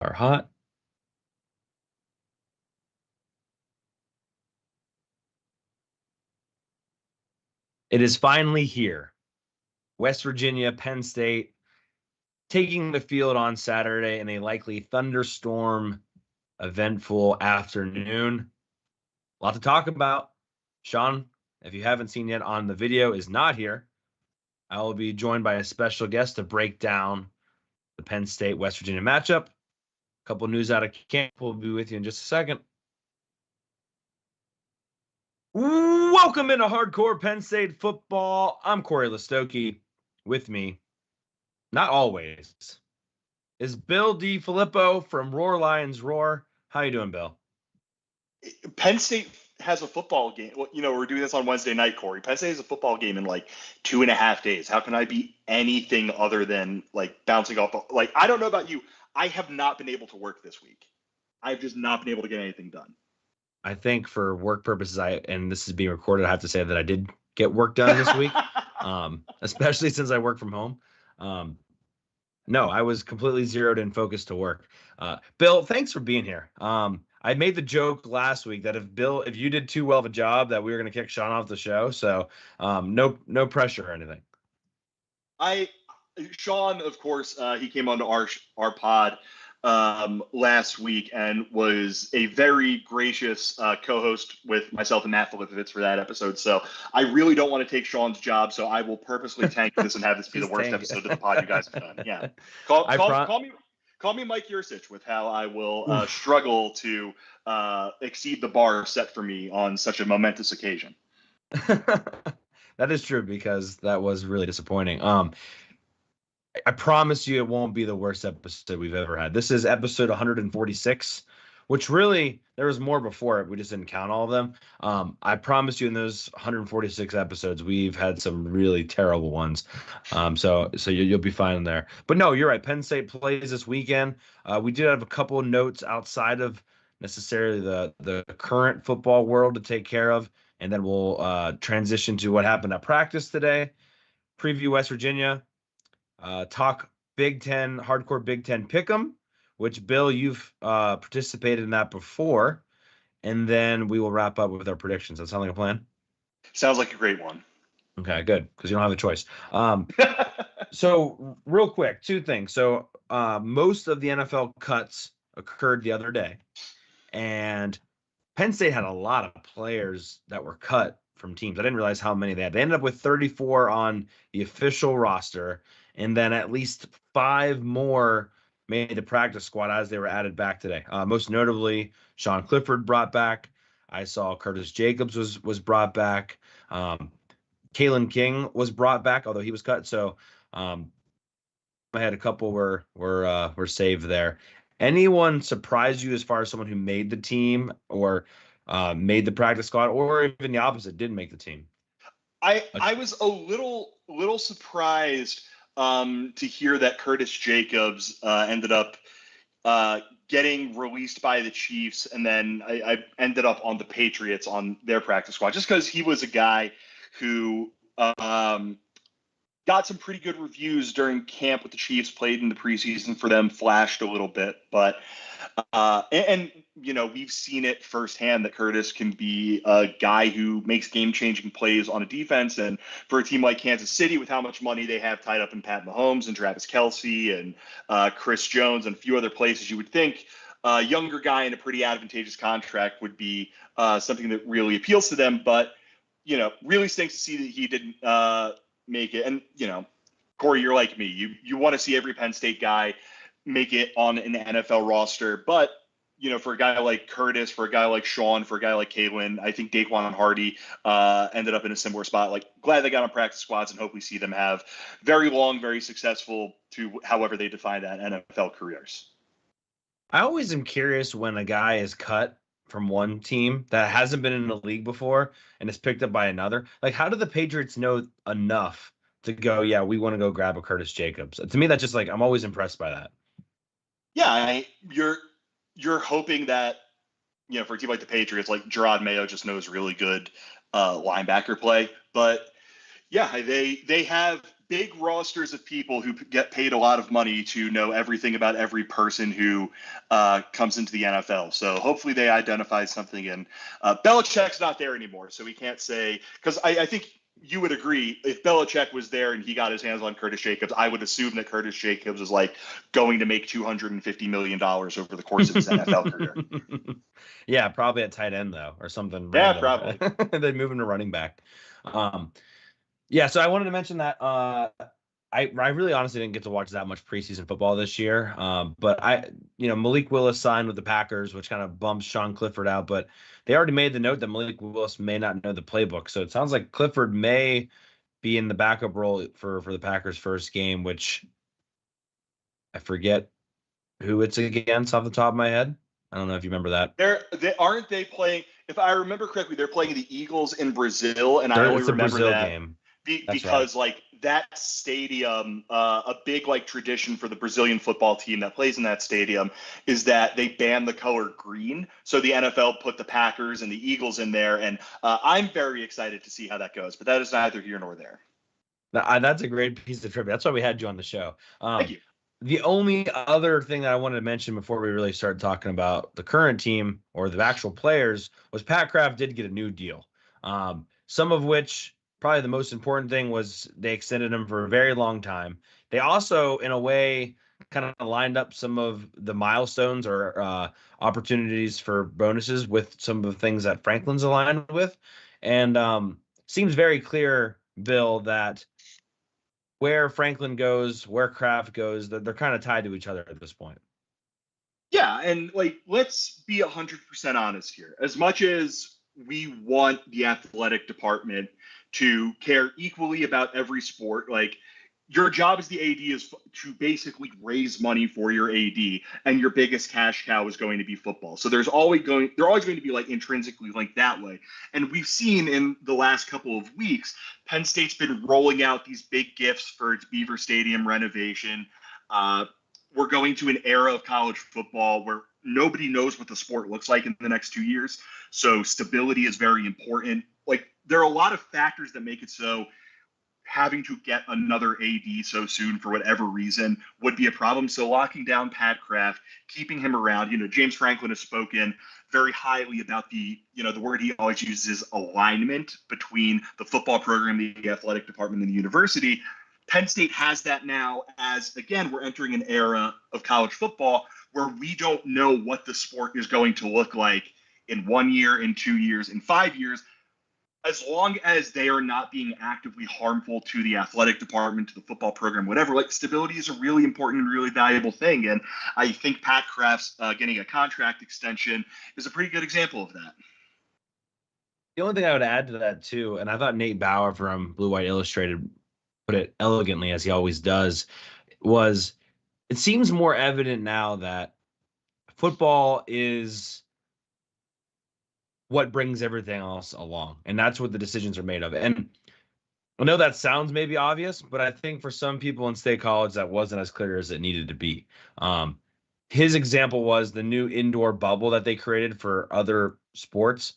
Are hot. It is finally here. West Virginia, Penn State, taking the field on Saturday in a likely thunderstorm, eventful afternoon. A lot to talk about. Shawn, if you haven't seen yet on the video, is not here. I will be joined by a special guest to break down the Penn State West Virginia matchup. A couple news out of camp. We'll be with you in just a second. Welcome into Hardcore Penn State Football. I'm Cory Lestochi. With me, not always, is Bill DiFilippo from Roar Lions Roar. How you doing, Bill? Penn State has a football game. Well, we're doing this on Wednesday night, Cory. Penn State has a football game in like 2.5 days. How can I be anything other than like bouncing off? I don't know about you. I have not been able to work this week. I've just not been able to get anything done. I think for work purposes, and this is being recorded, I have to say that I did get work done this week, especially since I work from home. No, I was completely zeroed in, focused to work. Bill, thanks for being here. I made the joke last week that if you did too well of a job, that we were going to kick Shawn off the show. So no pressure or anything. Shawn, of course, he came onto our pod last week and was a very gracious co-host with myself and Matt Filippovitz for that episode. So I really don't want to take Shawn's job, so I will purposely tank this and have this be the worst episode of the pod you guys have done. Yeah, call me Mike Yursich with how I will struggle to exceed the bar set for me on such a momentous occasion. That is true, because that was really disappointing. I promise you it won't be the worst episode we've ever had. This is episode 146, which really, there was more before it. We just didn't count all of them. I promise you in those 146 episodes, we've had some really terrible ones. So you'll be fine in there. But no, you're right. Penn State plays this weekend. We did have a couple of notes outside of necessarily the current football world to take care of. And then we'll transition to what happened at practice today, preview West Virginia, talk Big Ten, hardcore Big Ten Pickem, which, Bill, you've participated in that before. And then we will wrap up with our predictions. That sound like a plan? Sounds like a great one. Okay, good, because you don't have a choice. So real quick, two things. So most of the NFL cuts occurred the other day. And Penn State had a lot of players that were cut from teams. I didn't realize how many they had. They ended up with 34 on the official roster, and then at least 5 more made the practice squad as they were added back today. Most notably, Sean Clifford brought back. I saw Curtis Jacobs was brought back. Kalen King was brought back, although he was cut. So I had a couple were saved there. Anyone surprise you as far as someone who made the team or made the practice squad, or even the opposite, didn't make the team? I was a little surprised to hear that Curtis Jacobs ended up getting released by the Chiefs, and then I ended up on the Patriots on their practice squad, just because he was a guy who got some pretty good reviews during camp with the Chiefs, played in the preseason for them, flashed a little bit, but and we've seen it firsthand that Curtis can be a guy who makes game-changing plays on a defense. And for a team like Kansas City, with how much money they have tied up in Pat Mahomes and Travis Kelce and Chris Jones and a few other places, you would think a younger guy in a pretty advantageous contract would be something that really appeals to them. But, really stinks to see that he didn't make it. And, Cory, you're like me. You want to see every Penn State guy make it on an NFL roster. But, for a guy like Curtis, for a guy like Shawn, for a guy like Kalen, I think Daquan Hardy ended up in a similar spot. Like, glad they got on practice squads, and hope we see them have very long, very successful, to however they define that, NFL careers. I always am curious when a guy is cut from one team that hasn't been in the league before and is picked up by another. Like, how do the Patriots know enough to go, yeah, we want to go grab a Curtis Jacobs? To me, that's just like, I'm always impressed by that. Yeah, you're hoping that, for a team like the Patriots, like Gerard Mayo just knows really good linebacker play. But yeah, they have big rosters of people who get paid a lot of money to know everything about every person who comes into the NFL. So hopefully they identify something. And Belichick's not there anymore, so we can't say, because I think you would agree, if Belichick was there and he got his hands on Curtis Jacobs, I would assume that Curtis Jacobs is like going to make $250 million over the course of his NFL career. Yeah, probably at tight end though, or something. Yeah, random. probably. They move him to running back. Yeah, so I wanted to mention that I really honestly didn't get to watch that much preseason football this year. But Malik Willis signed with the Packers, which kind of bumps Sean Clifford out. But they already made the note that Malik Willis may not know the playbook. So it sounds like Clifford may be in the backup role for the Packers' first game, which I forget who it's against off the top of my head. I don't know if you remember that. Aren't they playing? If I remember correctly, they're playing the Eagles in Brazil, and I only remember Brazil that game. Because right. like that stadium, a big like tradition for the Brazilian football team that plays in that stadium is that they ban the color green. So the NFL put the Packers and the Eagles in there, and I'm very excited to see how that goes. But that is neither here nor there. That's a great piece of trivia. That's why we had you on the show. Thank you. The only other thing that I wanted to mention before we really start talking about the current team or the actual players was Pat Kraft did get a new deal. Some of which, probably the most important thing, was they extended him for a very long time. They also, in a way, kind of lined up some of the milestones or opportunities for bonuses with some of the things that Franklin's aligned with. And seems very clear, Bill, that where Franklin goes, where Kraft goes, they're kind of tied to each other at this point. Yeah, and like let's be 100% honest here. As much as we want the athletic department to care equally about every sport, like your job as the AD is to basically raise money for your AD, and your biggest cash cow is going to be football. So they're always going to be like intrinsically linked that way. And we've seen in the last couple of weeks, Penn State's been rolling out these big gifts for its Beaver Stadium renovation. We're going to an era of college football where nobody knows what the sport looks like in the next 2 years. So stability is very important. Like there are a lot of factors that make it so having to get another AD so soon for whatever reason would be a problem. So locking down Pat Kraft, keeping him around, James Franklin has spoken very highly about the word he always uses is alignment between the football program, the athletic department, and the university. Penn State has that now as, again, we're entering an era of college football where we don't know what the sport is going to look like in 1 year, in 2 years, in 5 years. As long as they are not being actively harmful to the athletic department, to the football program, whatever, like stability is a really important and really valuable thing. And I think Pat Kraft's getting a contract extension is a pretty good example of that. The only thing I would add to that too, and I thought Nate Bauer from Blue White Illustrated put it elegantly, as he always does, was it seems more evident now that football is what brings everything else along. And that's what the decisions are made of. And I know that sounds maybe obvious, but I think for some people in State College, that wasn't as clear as it needed to be. His example was the new indoor bubble that they created for other sports.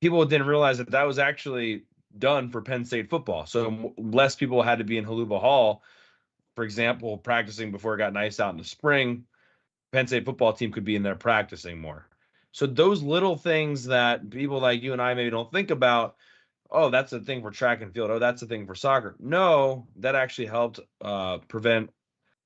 People didn't realize that was actually done for Penn State football. So less people had to be in Haluba Hall, for example, practicing before it got nice out in the spring. Penn State football team could be in there practicing more. So those little things that people like you and I maybe don't think about, oh, that's the thing for track and field. Oh, that's the thing for soccer. No, that actually helped prevent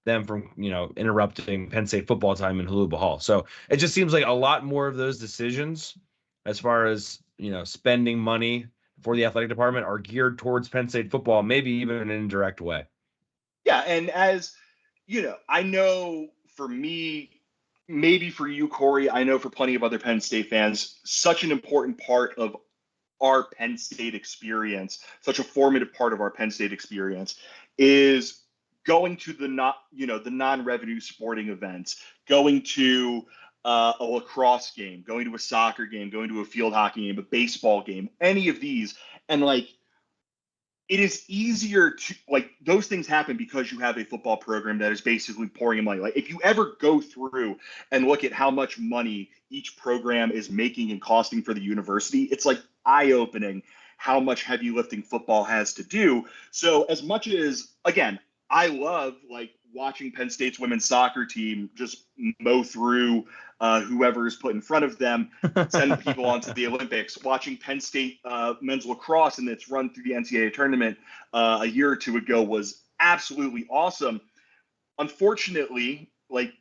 them from, interrupting Penn State football time in Haluba Hall. So it just seems like a lot more of those decisions as far as, spending money for the athletic department are geared towards Penn State football, maybe even in an indirect way. Yeah. And as, I know for me, maybe for you, Cory, I know for plenty of other Penn State fans, such an important part of our Penn State experience, such a formative part of our Penn State experience is going to the non-revenue sporting events, going to a lacrosse game, going to a soccer game, going to a field hockey game, a baseball game, any of these. And like, it is easier to, like, those things happen because you have a football program that is basically pouring in money. Like, if you ever go through and look at how much money each program is making and costing for the university, it's like eye-opening how much heavy lifting football has to do. So as much as, again, I love like watching Penn State's women's soccer team just mow through whoever is put in front of them, send people onto the Olympics. Watching Penn State men's lacrosse and its run through the NCAA tournament a year or two ago was absolutely awesome. Unfortunately, like,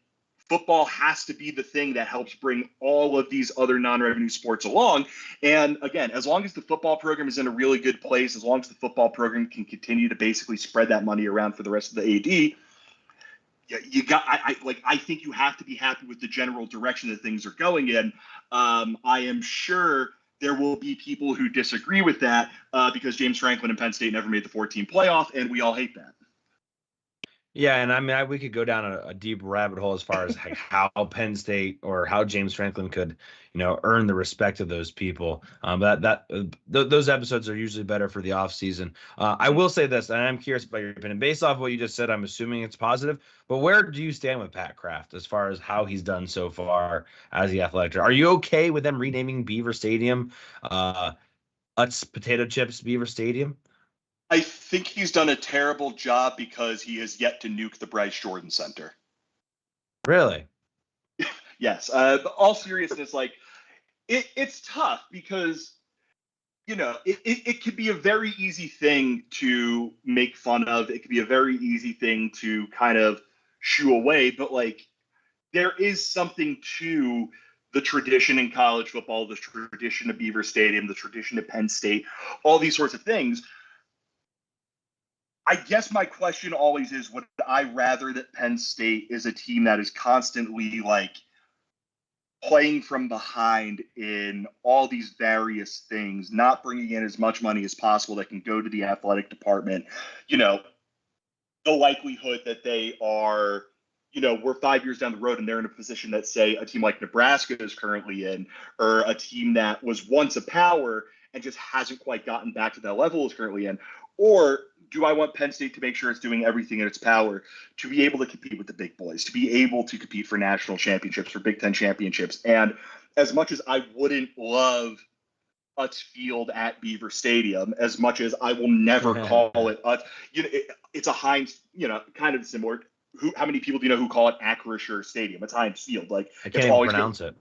football has to be the thing that helps bring all of these other non-revenue sports along. And again, as long as the football program is in a really good place, as long as the football program can continue to basically spread that money around for the rest of the AD, I think you have to be happy with the general direction that things are going in. I am sure there will be people who disagree with that because James Franklin and Penn State never made the 14 playoff, and we all hate that. Yeah, and I mean, we could go down a deep rabbit hole as far as how Penn State or how James Franklin could, earn the respect of those people. Those episodes are usually better for the off season. I will say this, and I'm curious about your opinion. Based off what you just said, I'm assuming it's positive. But where do you stand with Pat Kraft as far as how he's done so far as the athletic director? Are you okay with them renaming Beaver Stadium, Utz Potato Chips Beaver Stadium? I think he's done a terrible job because he has yet to nuke the Bryce Jordan Center. Really? Yes. All seriousness, like, it's tough because, it could be a very easy thing to make fun of. It could be a very easy thing to kind of shoo away. But, like, there is something to the tradition in college football, the tradition of Beaver Stadium, the tradition of Penn State, all these sorts of things. I guess my question always is, would I rather that Penn State is a team that is constantly like playing from behind in all these various things, not bringing in as much money as possible that can go to the athletic department, the likelihood that they are, we're 5 years down the road and they're in a position that, say, a team like Nebraska is currently in, or a team that was once a power and just hasn't quite gotten back to that level is currently in? Or do I want Penn State to make sure it's doing everything in its power to be able to compete with the big boys, to be able to compete for national championships, for Big Ten championships? And as much as I wouldn't love Utz Field at Beaver Stadium, as much as I will never call it Utz, it's a Heinz, kind of similar. How many people do you know who call it Acrisure Stadium? It's Heinz Field. Like, I can't even pronounce it.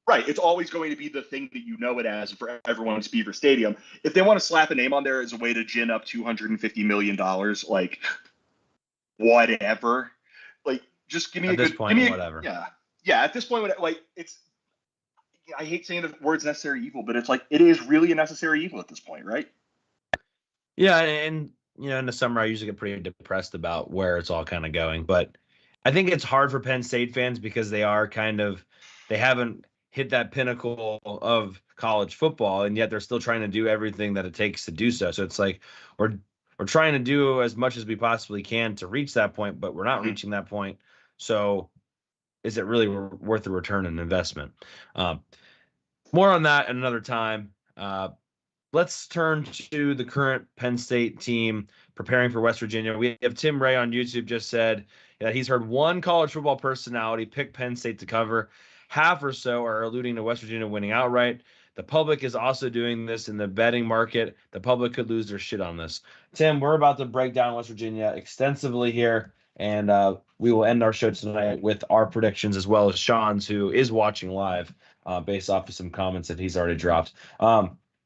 Right. It's always going to be the thing that you know it as for everyone's Beaver Stadium. If they want to slap a name on there as a way to gin up $250 million, like, whatever. Like, just give me at this point, whatever. Yeah. Yeah. At this point, like, I hate saying the words necessary evil, but it's like, it is really a necessary evil at this point, right? Yeah. And in the summer, I usually get pretty depressed about where it's all kind of going. But I think it's hard for Penn State fans because they haven't hit that pinnacle of college football, and yet they're still trying to do everything that it takes to do so. So it's like we're trying to do as much as we possibly can to reach that point, but we're not reaching that point. So is it really worth the return and investment? More on that at another time. Let's turn to the current Penn State team preparing for West Virginia. We have Tim Ray on YouTube just said that he's heard one college football personality pick Penn State to cover. Half or so are alluding to West Virginia winning outright. The public is also doing this in the betting market. The public could lose their shit on this. Tim, we're about to break down West Virginia extensively here, and we will end our show tonight with our predictions as well as Shawn's, who is watching live based off of some comments that he's already dropped.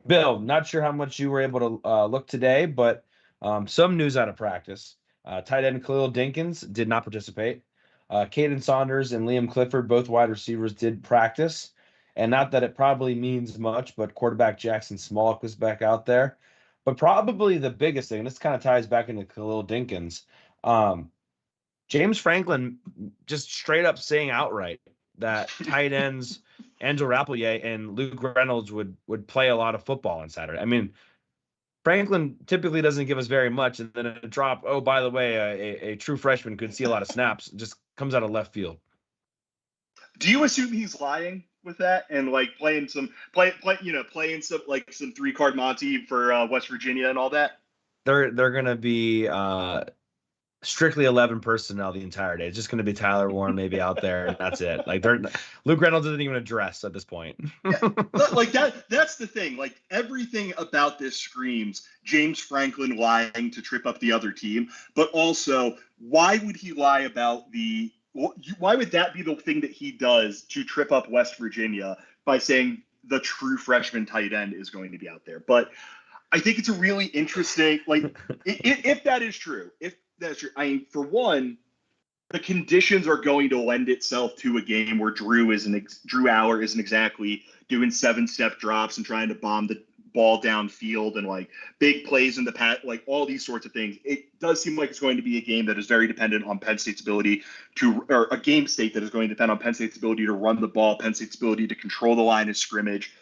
Bill, not sure how much you were able to look today, but some news out of practice. Tight end Khalil Dinkins did not participate. Caden Saunders and Liam Clifford, both wide receivers, did practice. And not that it probably means much, but quarterback Jackson Smolik was back out there. But probably the biggest thing, and this kind of ties back into Khalil Dinkins, James Franklin just straight up saying outright that tight ends Angel Rappleyea and Luke Reynolds would play a lot of football on Saturday. I mean, Franklin typically doesn't give us very much, and then a drop, oh, by the way, a true freshman could see a lot of snaps, just comes out of left field. Do you assume he's lying with that and like playing some 3-card Monty for West Virginia and all that? they're going to be strictly 11 personnel the entire day. It's just going to be Tyler Warren maybe out there, and that's it. Like Luke Reynolds isn't even addressed at this point. Yeah, like that's the thing. Like everything about this screams James Franklin lying to trip up the other team, but also why would he lie about why would that be the thing that he does to trip up West Virginia by saying the true freshman tight end is going to be out there? But I think it's a really interesting, like, if that is true, I mean, for one, the conditions are going to lend itself to a game where Drew Aller isn't exactly doing 7-step drops and trying to bomb the ball downfield and like big plays in the pat, like all these sorts of things. It does seem like it's going to be a game that is very dependent on Penn State's ability or a game state that is going to depend on Penn State's ability to run the ball, Penn State's ability to control the line of scrimmage,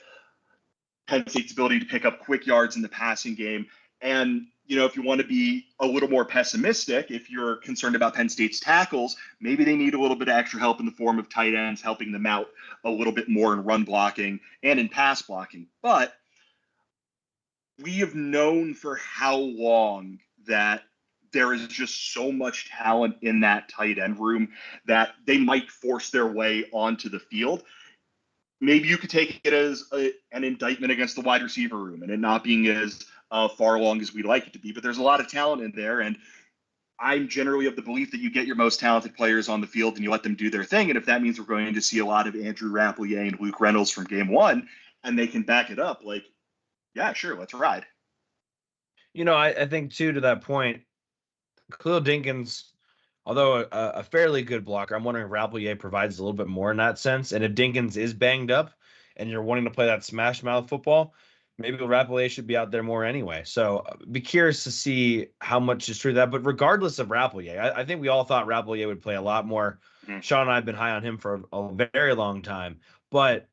Penn State's ability to pick up quick yards in the passing game. And, if you want to be a little more pessimistic, if you're concerned about Penn State's tackles, maybe they need a little bit of extra help in the form of tight ends, helping them out a little bit more in run blocking and in pass blocking. But we have known for how long that there is just so much talent in that tight end room that they might force their way onto the field. Maybe you could take it as an indictment against the wide receiver room and it not being as far along as we'd like it to be. But there's a lot of talent in there. And I'm generally of the belief that you get your most talented players on the field and you let them do their thing. And if that means we're going to see a lot of Andrew Rappleyea and Luke Reynolds from game one and they can back it up, like, yeah, sure, let's ride. I think, too, to that point, Khalil Dinkins, although a fairly good blocker, I'm wondering if Rappleyea provides a little bit more in that sense. And if Dinkins is banged up and you're wanting to play that smash mouth football, maybe Rappleyea should be out there more anyway. So be curious to see how much is true of that. But regardless of Rappleyea, I think we all thought Rappleyea would play a lot more. Mm-hmm. Shawn and I have been high on him for a very long time. But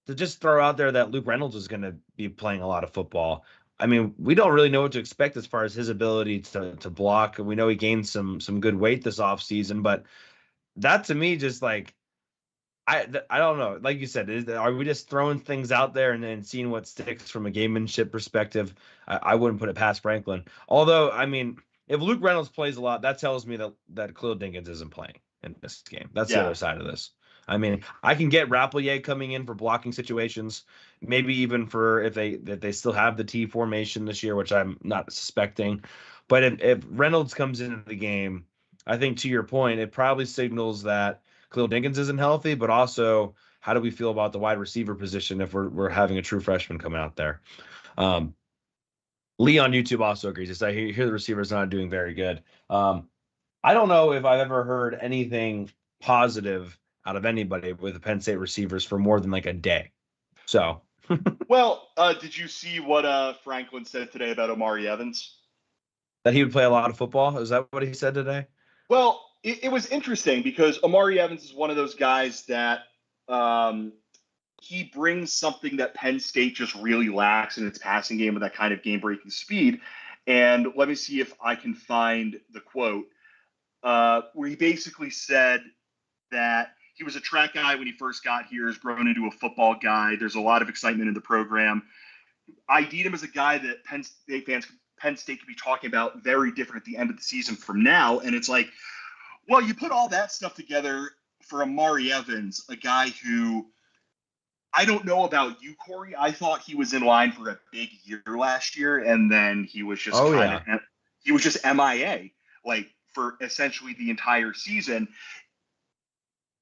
to just throw out there that Luke Reynolds is going to be playing a lot of football, I mean, we don't really know what to expect as far as his ability to block. We know he gained some good weight this offseason, but that to me just like I don't know. Like you said, are we just throwing things out there and then seeing what sticks from a gamemanship perspective? I wouldn't put it past Franklin. Although, I mean, if Luke Reynolds plays a lot, that tells me that Khalil Dinkins isn't playing in this game. That's the other side of this. I mean, I can get Rappleyea coming in for blocking situations, maybe even for if they still have the T formation this year, which I'm not suspecting. But if Reynolds comes into the game, I think to your point, it probably signals that Khalil Dinkins isn't healthy, but also how do we feel about the wide receiver position if we're having a true freshman coming out there? Lee on YouTube also agrees. He said, I hear the receiver's not doing very good. I don't know if I've ever heard anything positive out of anybody with the Penn State receivers for more than like a day. So, well, did you see what Franklin said today about Omari Evans? That he would play a lot of football? Is that what he said today? Well, it was interesting because Omari Evans is one of those guys that he brings something that Penn State just really lacks in its passing game with that kind of game-breaking speed. And let me see if I can find the quote where he basically said that he was a track guy when he first got here, has grown into a football guy. There's a lot of excitement in the program. I need him as a guy that Penn State could be talking about very different at the end of the season from now. And it's like, well, you put all that stuff together for Omari Evans, a guy who I don't know about you, Cory. I thought he was in line for a big year last year, and then he was just he was just MIA, like for essentially the entire season.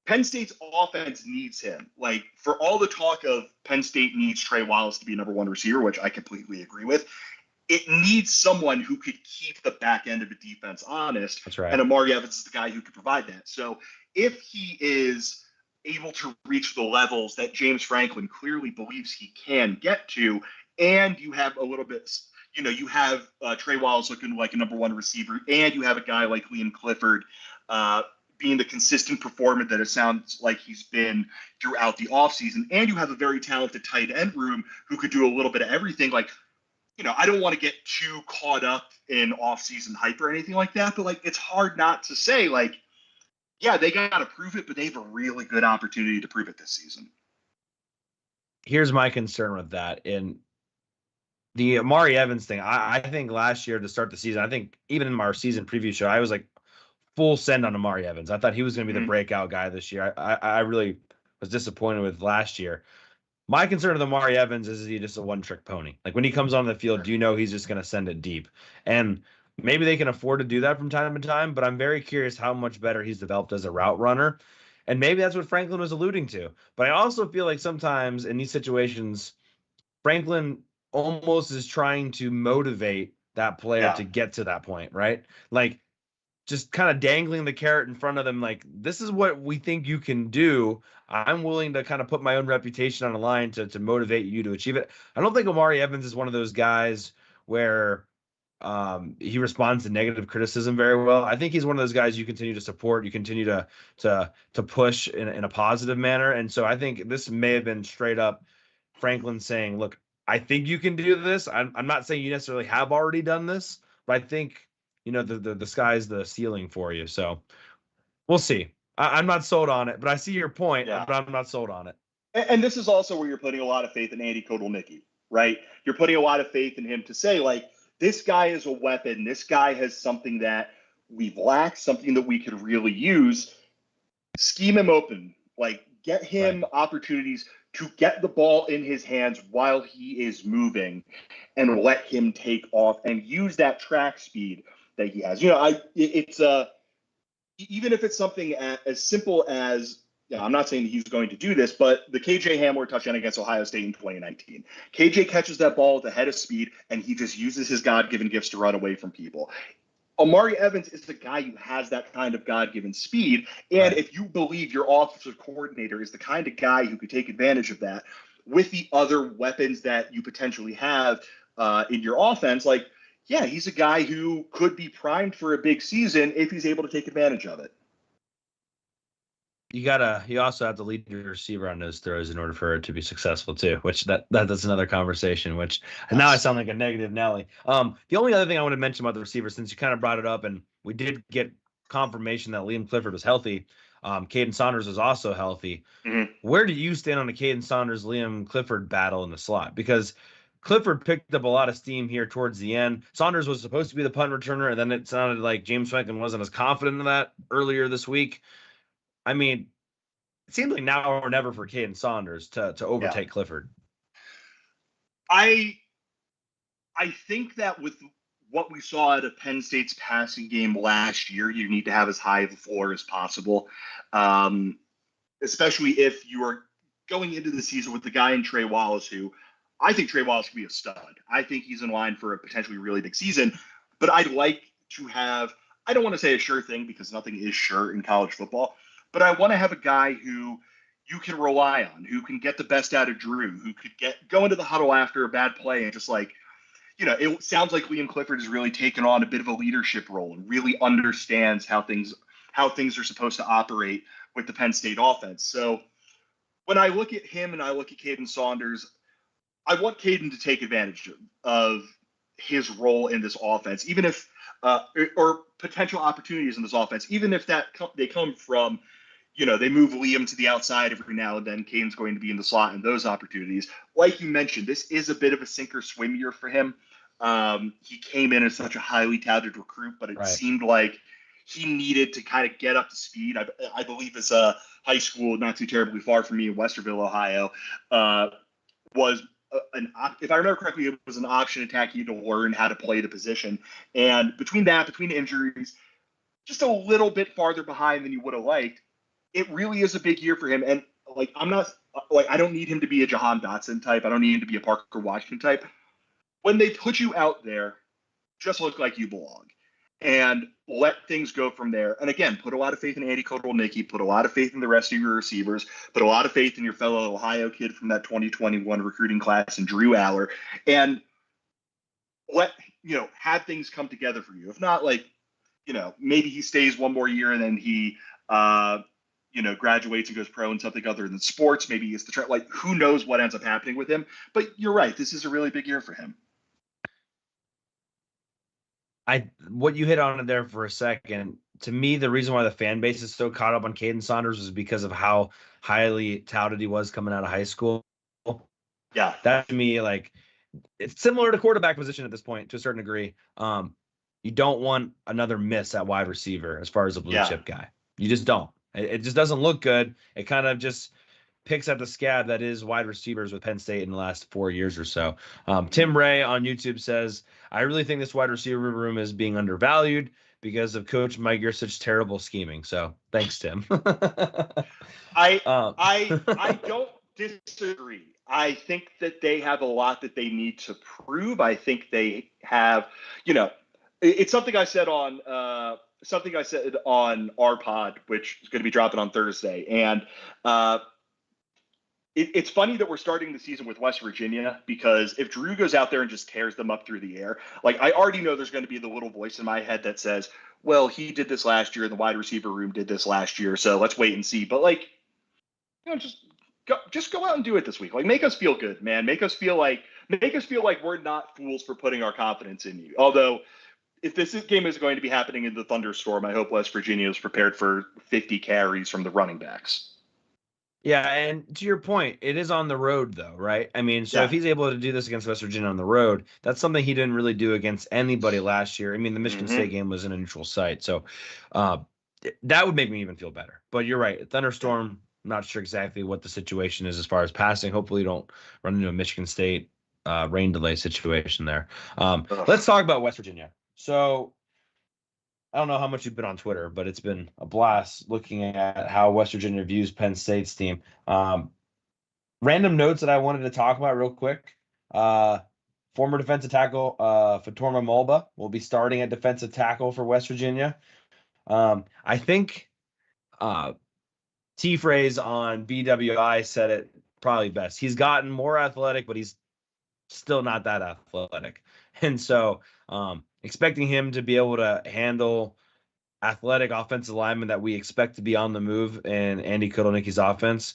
Penn State's offense needs him. Like, for all the talk of Penn State needs Trey Wallace to be number one receiver, which I completely agree with, it needs someone who could keep the back end of the defense honest. That's right. And Omari Evans is the guy who could provide that. So if he is able to reach the levels that James Franklin clearly believes he can get to, and you have a little bit, you have Trey Wallace looking like a number one receiver, and you have a guy like Liam Clifford being the consistent performer that it sounds like he's been throughout the offseason, and you have a very talented tight end room who could do a little bit of everything. Like, I don't want to get too caught up in offseason hype or anything like that, but like, it's hard not to say, like, yeah, they got to prove it, but they have a really good opportunity to prove it this season. Here's my concern with that. And the Amari Evans thing, I think last year to start the season, I think even in our season preview show, I was like full send on Amari Evans. I thought he was going to be the breakout guy this year. I really was disappointed with last year. My concern with Amari Evans is he just a one-trick pony? Like when he comes on the field, you know he's just going to send it deep. And maybe they can afford to do that from time to time, but I'm very curious how much better he's developed as a route runner. And maybe that's what Franklin was alluding to. But I also feel like sometimes in these situations, Franklin almost is trying to motivate that player to get to that point, right? Like just kind of dangling the carrot in front of them, like, this is what we think you can do. I'm willing to kind of put my own reputation on the line to motivate you to achieve it. I don't think Amari Evans is one of those guys where he responds to negative criticism very well. I think he's one of those guys you continue to support, you continue to push in a positive manner. And so I think this may have been straight up Franklin saying, look, I think you can do this. I'm not saying you necessarily have already done this, but I think, you know, the sky's the ceiling for you. So we'll see. I'm not sold on it, but I see your point, but I'm not sold on it. And this is also where you're putting a lot of faith in Andy Kotelnicki, right? You're putting a lot of faith in him to say, like, this guy is a weapon. This guy has something that we've lacked, something that we could really use. Scheme him open. Like, get him opportunities to get the ball in his hands while he is moving and let him take off and use that track speed that he has. You know, it's even if it's something as simple as, I'm not saying that he's going to do this, but the KJ Hamler touchdown against Ohio State in 2019. KJ catches that ball at the head of speed, and he just uses his God-given gifts to run away from people. Amari Evans is the guy who has that kind of God-given speed, and if you believe your offensive coordinator is the kind of guy who could take advantage of that with the other weapons that you potentially have in your offense, like, yeah, he's a guy who could be primed for a big season if he's able to take advantage of it. You also have to lead your receiver on those throws in order for it to be successful too, which that's another conversation, which now I sound like a negative Nelly. The only other thing I want to mention about the receiver, since you kind of brought it up, and we did get confirmation that Liam Clifford was healthy. Caden Saunders was also healthy. Mm-hmm. Where do you stand on the Caden Saunders, Liam Clifford battle in the slot? Because Clifford picked up a lot of steam here towards the end. Saunders was supposed to be the punt returner, and then it sounded like James Franklin wasn't as confident in that earlier this week. I mean, it seems like now or never for Caden Saunders to overtake Clifford. I think that with what we saw out of Penn State's passing game last year, you need to have as high of a floor as possible, especially if you are going into the season with the guy in Trey Wallace, who I think Trey Wallace could be a stud. I think he's in line for a potentially really big season, but I'd like to have, I don't want to say a sure thing because nothing is sure in college football, but I want to have a guy who you can rely on, who can get the best out of Drew, who could go into the huddle after a bad play and just like, you know, it sounds like Liam Clifford has really taken on a bit of a leadership role and really understands how things are supposed to operate with the Penn State offense. So when I look at him and I look at Caden Saunders, I want Caden to take advantage of his role in this offense, even if or potential opportunities in this offense, even if they come from, you know, they move Liam to the outside every now and then. Kane's going to be in the slot in those opportunities. Like you mentioned, this is a bit of a sink or swim year for him. He came in as such a highly touted recruit, but it seemed like he needed to kind of get up to speed. I believe this high school not too terribly far from me in Westerville, Ohio, was if I remember correctly, it was an option attack. To learn how to play the position. And between injuries, just a little bit farther behind than you would have liked, it really is a big year for him. And like, I don't need him to be a Jahan Dotson type. I don't need him to be a Parker Washington type. When they put you out there, just look like you belong and let things go from there. And again, put a lot of faith in Andy Kotelnicki, put a lot of faith in the rest of your receivers, put a lot of faith in your fellow Ohio kid from that 2021 recruiting class and Drew Aller, and have things come together for you. If not, like, you know, maybe he stays one more year and then he, graduates and goes pro in something other than sports. Maybe it's the trend. Like, who knows what ends up happening with him? But you're right. This is a really big year for him. What you hit on it there for a second, to me, the reason why the fan base is so caught up on Caden Saunders is because of how highly touted he was coming out of high school. Yeah. That to me, like, it's similar to quarterback position at this point to a certain degree. You don't want another miss at wide receiver as far as a blue chip guy. You just don't. It just doesn't look good. It kind of just picks at the scab that is wide receivers with Penn State in the last 4 years or so. Tim Ray on YouTube says, I really think this wide receiver room is being undervalued because of Coach Mike Yurcich's terrible scheming. So thanks, Tim. I don't disagree. I think that they have a lot that they need to prove. I think they have, it's something I said on our pod, which is going to be dropping on Thursday. And it's funny that we're starting the season with West Virginia, because if Drew goes out there and just tears them up through the air, like, I already know there's going to be the little voice in my head that says, well, he did this last year and the wide receiver room did this last year, so let's wait and see. But, like, just go out and do it this week. Like, make us feel good, man. Make us feel like we're not fools for putting our confidence in you. Although, if this game is going to be happening in the thunderstorm, I hope West Virginia is prepared for 50 carries from the running backs. Yeah, and to your point, it is on the road, though, right? I mean, so if he's able to do this against West Virginia on the road, that's something he didn't really do against anybody last year. I mean, the Michigan State game was in a neutral site, so that would make me even feel better. But you're right, thunderstorm, not sure exactly what the situation is as far as passing. Hopefully you don't run into a Michigan State rain delay situation there. Let's talk about West Virginia. So I don't know how much you've been on Twitter, but it's been a blast looking at how West Virginia views Penn State's team. Random notes that I wanted to talk about real quick. Former defensive tackle Fatorma Mulba will be starting at defensive tackle for West Virginia. I think T-Phrase on BWI said it probably best. He's gotten more athletic, but he's still not that athletic. And so expecting him to be able to handle athletic offensive linemen that we expect to be on the move in Andy Kotelnicki's offense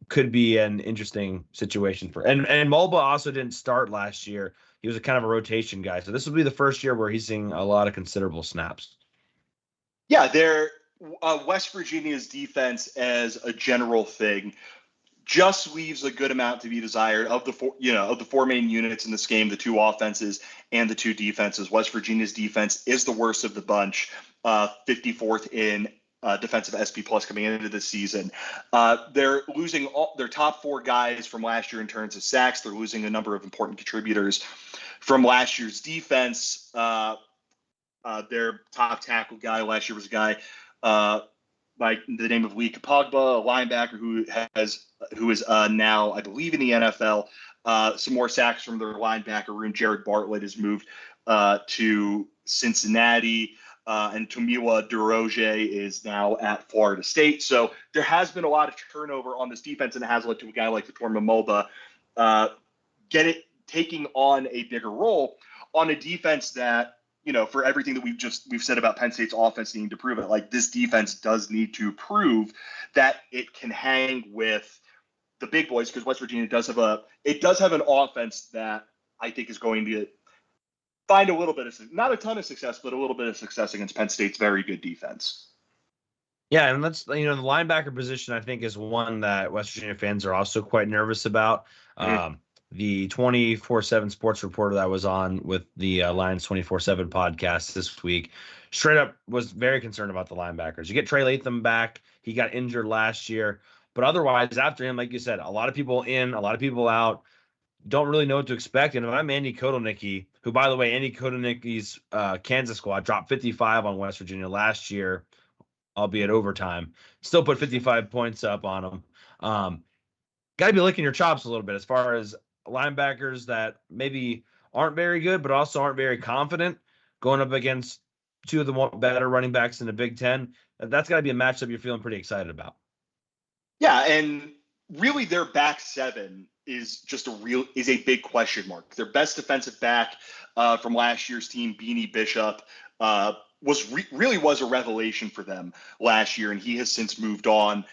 could be an interesting situation for. And Mulba also didn't start last year. He was a kind of a rotation guy. So this will be the first year where he's seeing a lot of considerable snaps. Yeah, West Virginia's defense as a general thing just leaves a good amount to be desired. Of the four main units in this game, the two offenses and the two defenses, West Virginia's defense is the worst of the bunch, 54th in defensive SP plus coming into this season. They're losing their top four guys from last year in terms of sacks. They're losing a number of important contributors from last year's defense. Their top tackle guy last year was a guy by the name of Lee Kapogba, a linebacker who is now, I believe, in the NFL. Some more sacks from their linebacker room. Jared Bartlett has moved to Cincinnati, and Tomiwa Duroje is now at Florida State. So there has been a lot of turnover on this defense, and it has led to a guy like Fatorma Mulba taking on a bigger role on a defense that, for everything that we've said about Penn State's offense needing to prove it, like, this defense does need to prove that it can hang with the big boys, because West Virginia does have an offense that I think is going to find a little bit of, not a ton of success, but a little bit of success against Penn State's very good defense. Yeah, and that's, the linebacker position, I think, is one that West Virginia fans are also quite nervous about. The 24/7 sports reporter that was on with the Lions 24/7 podcast this week straight up was very concerned about the linebackers. You get Trey Latham back. He got injured last year. But otherwise, after him, like you said, a lot of people in, a lot of people out. Don't really know what to expect. And if I'm Andy Kotelnicki, who, by the way, Andy Kotelnicki's Kansas squad dropped 55 on West Virginia last year, albeit overtime, still put 55 points up on them. Got to be licking your chops a little bit as far as linebackers that maybe aren't very good, but also aren't very confident going up against two of the better running backs in the Big Ten. That's got to be a matchup you're feeling pretty excited about. Yeah, and really their back seven is a big question mark. Their best defensive back from last year's team, Beanie Bishop, was a revelation for them last year, and he has since moved on.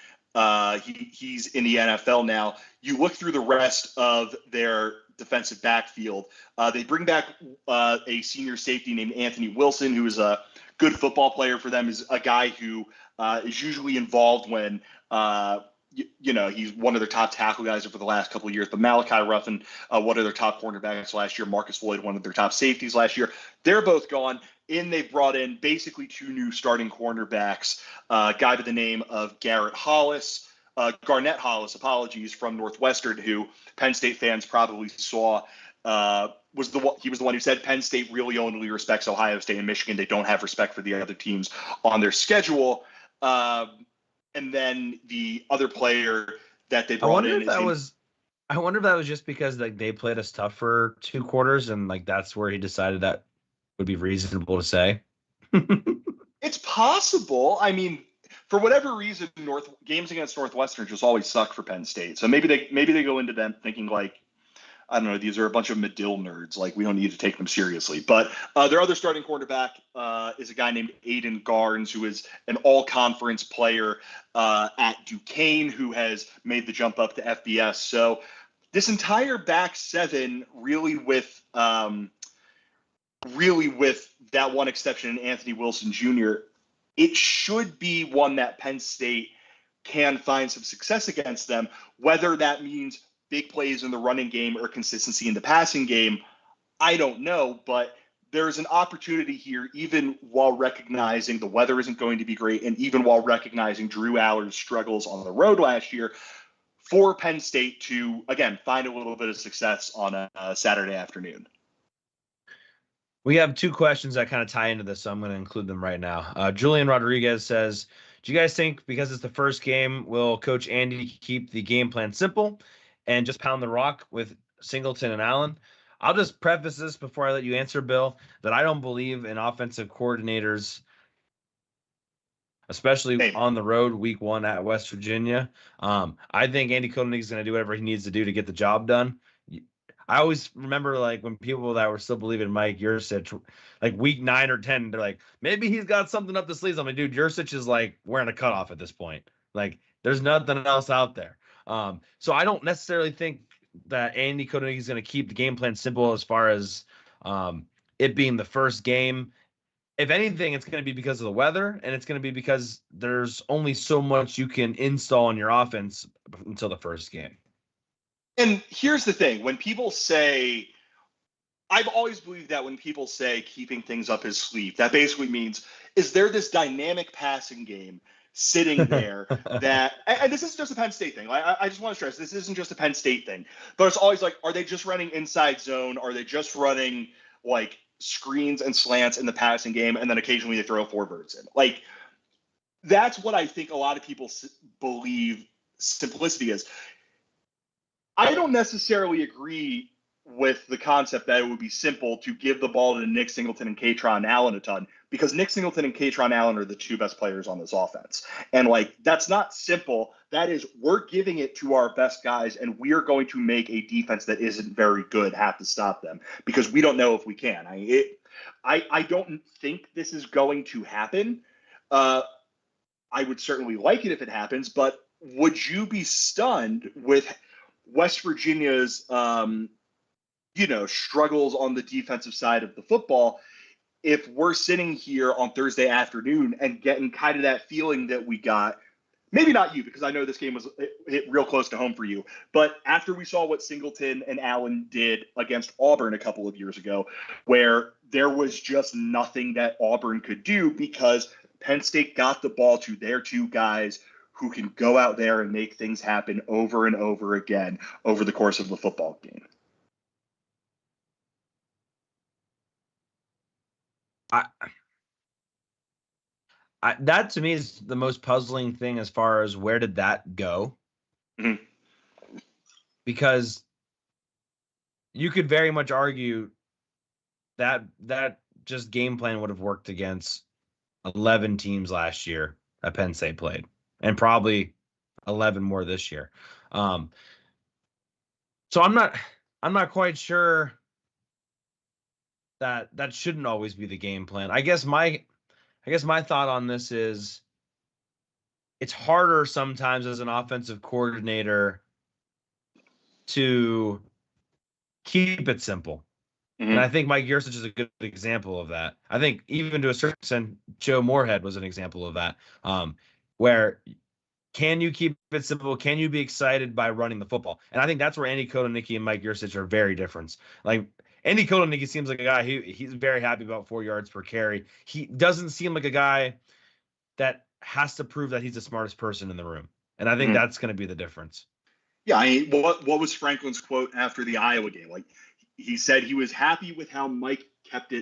He's in the NFL now. You look through the rest of their defensive backfield. They bring back a senior safety named Anthony Wilson, who is a good football player for them, is a guy who is usually involved when he's one of their top tackle guys over the last couple of years. But Malachi Ruffin, one of their top cornerbacks last year, Marcus Floyd, one of their top safeties last year, they're both gone. And they've brought in basically 2 new starting cornerbacks, a guy by the name of Garnett Hollis, from Northwestern, who Penn State fans probably saw he was the one who said Penn State really only respects Ohio State and Michigan. They don't have respect for the other teams on their schedule. And then the other player that they brought in I wonder if that was just because like they played us tough for 2 quarters and like that's where he decided that would be reasonable to say. It's possible. I mean, for whatever reason, games against Northwestern just always suck for Penn State. So maybe they go into them thinking like, I don't know, these are a bunch of Medill nerds. Like, we don't need to take them seriously. But their other starting quarterback is a guy named Aiden Garnes, who is an all-conference player at Duquesne, who has made the jump up to FBS. So this entire back 7, really with that one exception in Anthony Wilson Jr., it should be one that Penn State can find some success against them, whether that means big plays in the running game or consistency in the passing game, I don't know, but there's an opportunity here, even while recognizing the weather isn't going to be great, and even while recognizing Drew Allar's struggles on the road last year, for Penn State to, again, find a little bit of success on a Saturday afternoon. We have 2 questions that kind of tie into this, so I'm going to include them right now. Julian Rodriguez says, do you guys think because it's the first game, will Coach Andy keep the game plan simple and just pound the rock with Singleton and Allen? I'll just preface this before I let you answer, Bill, that I don't believe in offensive coordinators, especially on the road week 1 at West Virginia. I think Andy Koenig is going to do whatever he needs to do to get the job done. I always remember like when people that were still believing in Mike Yurcich, like week 9 or 10, they're like, maybe he's got something up the sleeves. I'm like, dude, Yurcich is like wearing a cutoff at this point. Like there's nothing else out there. So I don't necessarily think that Andy Koenig is going to keep the game plan simple as far as it being the first game. If anything, it's going to be because of the weather, and it's going to be because there's only so much you can install in your offense until the first game. And here's the thing. When people say, I've always believed that when people say keeping things up his sleeve, that basically means, is there this dynamic passing game sitting there that, and this isn't just a Penn State thing. I just want to stress, this isn't just a Penn State thing, but it's always like, are they just running inside zone? Are they just running like screens and slants in the passing game? And then occasionally they throw 4 birds in. Like, that's what I think a lot of people believe simplicity is. I don't necessarily agree with the concept that it would be simple to give the ball to Nick Singleton and Katron Allen a ton, because Nick Singleton and Katron Allen are the 2 best players on this offense. And like, that's not simple. That is, we're giving it to our best guys, and we are going to make a defense that isn't very good have to stop them, because we don't know if we can. I don't think this is going to happen. I would certainly like it if it happens, but would you be stunned with West Virginia's, struggles on the defensive side of the football if we're sitting here on Thursday afternoon and getting kind of that feeling that we got, maybe not you, because I know this game was hit real close to home for you, but after we saw what Singleton and Allen did against Auburn a couple of years ago, where there was just nothing that Auburn could do because Penn State got the ball to their 2 guys who can go out there and make things happen over and over again over the course of the football game. That to me is the most puzzling thing as far as where did that go? Mm-hmm. Because you could very much argue that just game plan would have worked against 11 teams last year that Penn State played, and probably 11 more this year. So I'm not quite sure that shouldn't always be the game plan. I guess my thought on this is it's harder sometimes as an offensive coordinator to keep it simple. Mm-hmm. And I think Mike Yurcich is a good example of that. I think even to a certain extent, Joe Moorhead was an example of that, where Can you keep it simple? Can you be excited by running the football? And I think that's where Andy Kotelnicki and Mike Yurcich are very different. Like Andy Kotelnicki seems like a guy he's very happy about 4 yards per carry. He doesn't seem like a guy that has to prove that he's the smartest person in the room. And I think that's going to be the difference. Yeah, what was Franklin's quote after the Iowa game? Like, he said he was happy with how Mike kept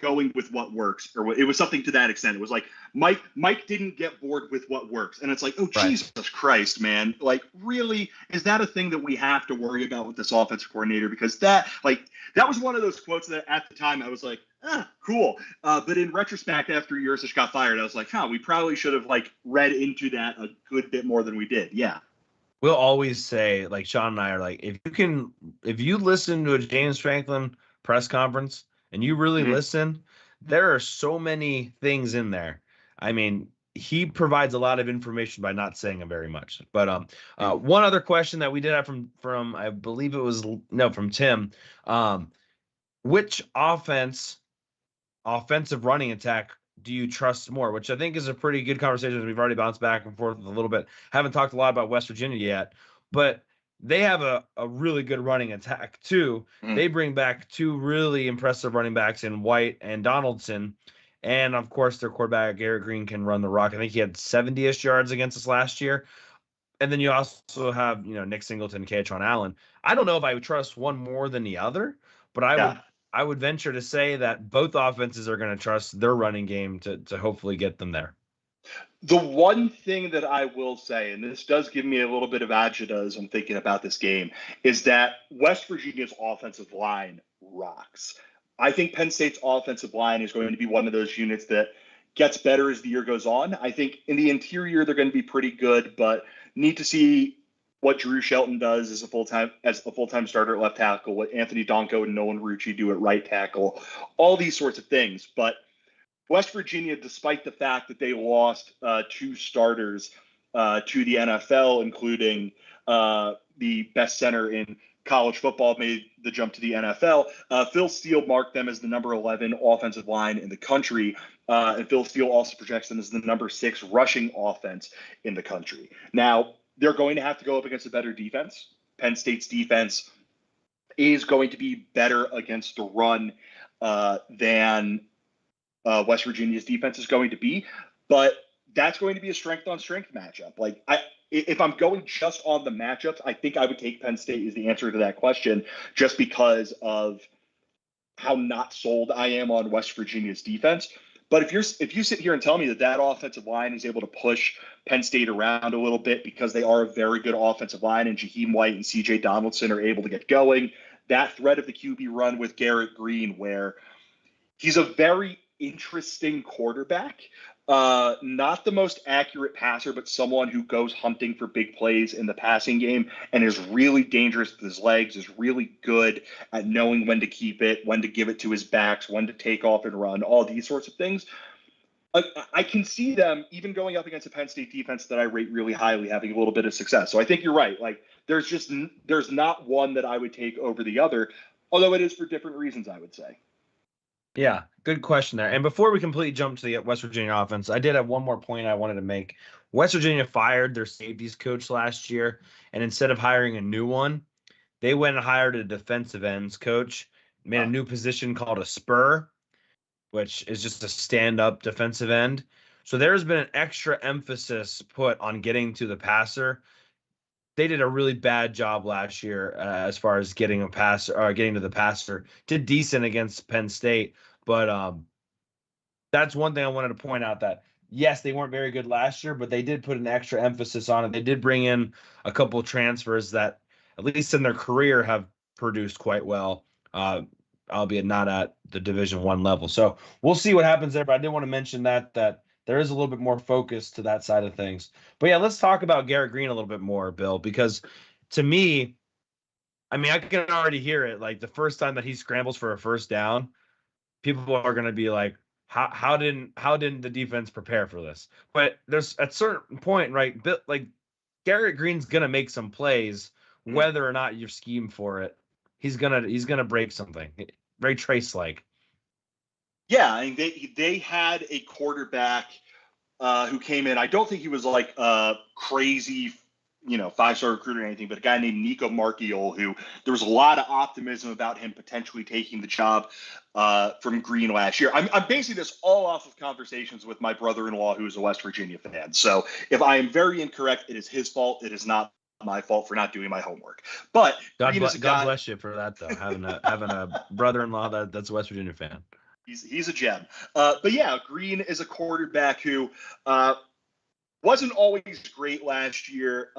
going with what works, or it was something to that extent. It was like Mike didn't get bored with what works, and it's like, oh, right. Jesus Christ, man! Like, really, is that a thing that we have to worry about with this offensive coordinator? Because that was one of those quotes that at the time I was like, cool. But in retrospect, after Yurcich got fired, I was like, we probably should have read into that a good bit more than we did. Yeah. We'll always say, like, Shawn and I are like, if you listen to a James Franklin press conference and you really listen, there are so many things in there. I mean, he provides a lot of information by not saying very much. But one other question that we did have from I believe it was from Tim, which offensive running attack do you trust more? Which I think is a pretty good conversation. We've already bounced back and forth a little bit. Haven't talked a lot about West Virginia yet, but they have a really good running attack too. They bring back 2 really impressive running backs in White and Donaldson. And of course, their quarterback, Garrett Green, can run the rock. I think he had 70-ish yards against us last year. And then you also have, Nick Singleton, Katron Allen. I don't know if I would trust one more than the other, but I would venture to say that both offenses are going to trust their running game to hopefully get them there. The one thing that I will say, and this does give me a little bit of agita as I'm thinking about this game, is that West Virginia's offensive line rocks. I think Penn State's offensive line is going to be one of those units that gets better as the year goes on. I think in the interior, they're going to be pretty good, but need to see what Drew Shelton does as a full-time starter at left tackle, what Anthony Donko and Nolan Rucci do at right tackle, all these sorts of things. But West Virginia, despite the fact that they lost 2 starters to the NFL, including the best center in college football, made the jump to the NFL, Phil Steele marked them as the number 11 offensive line in the country. And Phil Steele also projects them as the number 6 rushing offense in the country. Now, they're going to have to go up against a better defense. Penn State's defense is going to be better against the run than West Virginia's defense is going to be. But that's going to be a strength-on-strength matchup. If I'm going just on the matchups, I think I would take Penn State as the answer to that question, just because of how not sold I am on West Virginia's defense. But if you sit here and tell me that offensive line is able to push Penn State around a little bit because they are a very good offensive line and Jaheim White and C.J. Donaldson are able to get going, that threat of the QB run with Garrett Green, where he's a very interesting quarterback, not the most accurate passer, but someone who goes hunting for big plays in the passing game and is really dangerous with his legs, is really good at knowing when to keep it, when to give it to his backs, when to take off and run, all these sorts of things. I can see them even going up against a Penn State defense that I rate really highly, having a little bit of success. So I think you're right. There's not one that I would take over the other, although it is for different reasons, I would say. Yeah, good question there. And before we completely jump to the West Virginia offense, I did have one more point I wanted to make. West Virginia fired their safeties coach last year, and instead of hiring a new one, they went and hired a defensive ends coach, made a new position called a spur, which is just a stand-up defensive end. So there's been an extra emphasis put on getting to the passer. They did a really bad job last year as far as getting to the passer. Did decent against Penn State, but that's one thing I wanted to point out, that yes, they weren't very good last year, but they did put an extra emphasis on it. They did bring in a couple transfers that, at least in their career, have produced quite well, albeit not at the Division I level. So we'll see what happens there. But I did want to mention that there is a little bit more focus to that side of things. But yeah, let's talk about Garrett Green a little bit more, Bill, because to me, I mean, I can already hear it. Like, the first time that he scrambles for a first down, people are going to be like, how didn't the defense prepare for this? But there's at a certain point, right? Like, Garrett Green's going to make some plays, whether or not you scheme for it. He's gonna break something. Very Trace-like. Yeah, I mean, they had a quarterback who came in. I don't think he was like a crazy, 5-star recruiter or anything, but a guy named Nico Marchiol, who there was a lot of optimism about him potentially taking the job from Green last year. I'm basing this all off of conversations with my brother-in-law, who is a West Virginia fan. So if I am very incorrect, it is his fault. It is not my fault for not doing my homework. But God bless you for that, though. Having a brother-in-law that's a West Virginia fan. He's a gem. But yeah, Green is a quarterback who wasn't always great last year.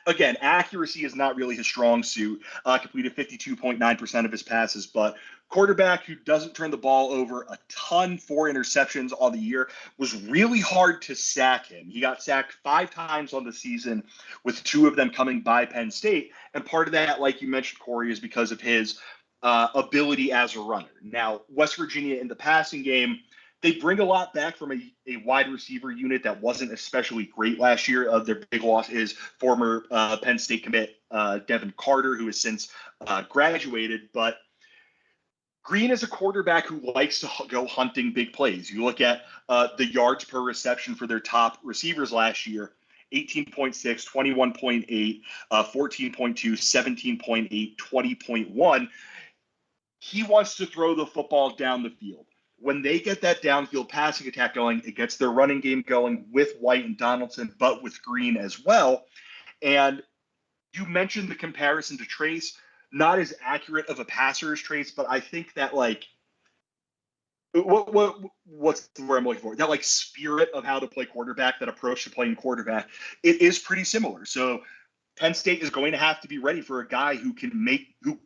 Again, accuracy is not really his strong suit. Completed 52.9% of his passes, but quarterback who doesn't turn the ball over a ton, 4 interceptions on the year, was really hard to sack him. He got sacked 5 times on the season, with 2 of them coming by Penn State. And part of that, like you mentioned, Cory, is because of his ability as a runner. Now, West Virginia in the passing game, they bring a lot back from a wide receiver unit that wasn't especially great last year. Their big loss is former Penn State commit Devin Carter, who has since graduated. But Green is a quarterback who likes to go hunting big plays. You look at the yards per reception for their top receivers last year: 18.6, 21.8, 14.2, 17.8, 20.1. He wants to throw the football down the field. When they get that downfield passing attack going, it gets their running game going with White and Donaldson, but with Green as well. And you mentioned the comparison to Trace, not as accurate of a passer as Trace, but I think that what's the word I'm looking for? That spirit of how to play quarterback, that approach to playing quarterback, it is pretty similar. So Penn State is going to have to be ready for a guy who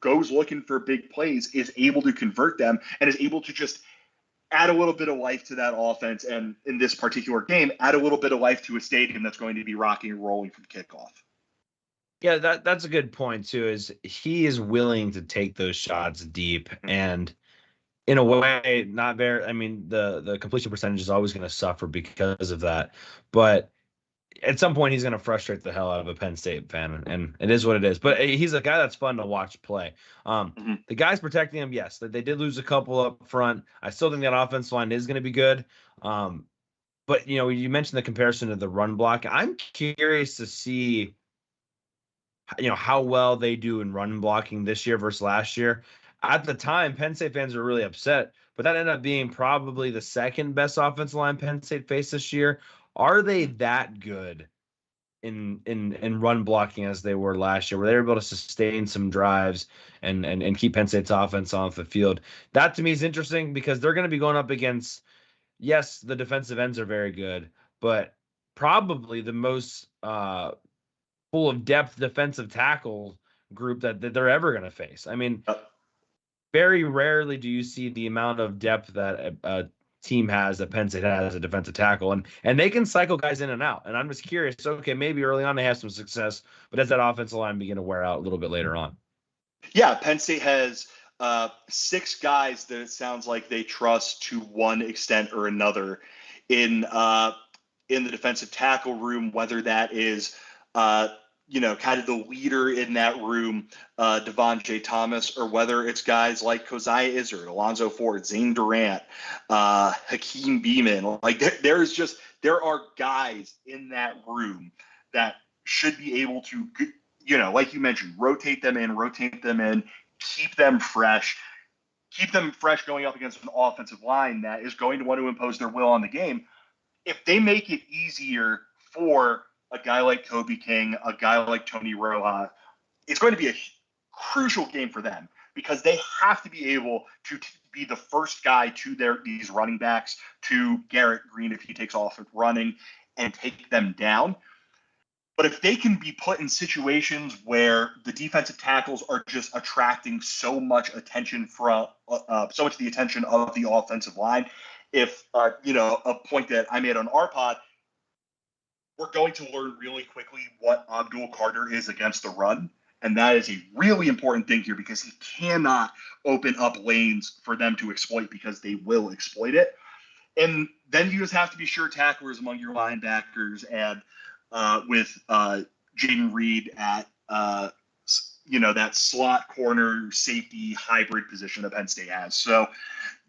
goes looking for big plays, is able to convert them, and is able to just add a little bit of life to that offense. And in this particular game, add a little bit of life to a stadium that's going to be rocking and rolling from kickoff. Yeah, that's a good point too, is he is willing to take those shots deep, and in a way, not very, the completion percentage is always going to suffer because of that. But at some point, he's going to frustrate the hell out of a Penn State fan, and it is what it is. But he's a guy that's fun to watch play. The guys protecting him, yes, they did lose a couple up front. I still think that offensive line is going to be good. But, you mentioned the comparison to the run block. I'm curious to see, how well they do in run blocking this year versus last year. At the time, Penn State fans were really upset, but that ended up being probably the second best offensive line Penn State faced this year. Are they that good in run blocking as they were last year, where they were able to sustain some drives and keep Penn State's offense off the field? That to me is interesting, because they're going to be going up against, yes, the defensive ends are very good, but probably the most full of depth defensive tackle group that they're ever going to face. Very rarely do you see the amount of depth that a team has, that Penn State has, a defensive tackle, and they can cycle guys in and out. And I'm just curious, okay, maybe early on they have some success, but as that offensive line begin to wear out a little bit later on? Yeah, Penn State has 6 guys that it sounds like they trust to one extent or another in the defensive tackle room, whether that is kind of the leader in that room, Devon J. Thomas, or whether it's guys like Keziah Izzard, Alonzo Ford, Zane Durant, Hakeem Beeman. There are guys in that room that should be able to, like you mentioned, rotate them in, keep them fresh going up against an offensive line that is going to want to impose their will on the game. If they make it easier for a guy like Kobe King, a guy like Tony Roja, it's going to be a crucial game for them, because they have to be able to be the first guy to these running backs, to Garrett Green if he takes off running, and take them down. But if they can be put in situations where the defensive tackles are just attracting so much attention from so much of the attention of the offensive line, if a point that I made on our pod, we're going to learn really quickly what Abdul Carter is against the run. And that is a really important thing here, because he cannot open up lanes for them to exploit, because they will exploit it. And then you just have to be sure tacklers among your linebackers, and with Jaden Reed at, that slot corner safety hybrid position that Penn State has. So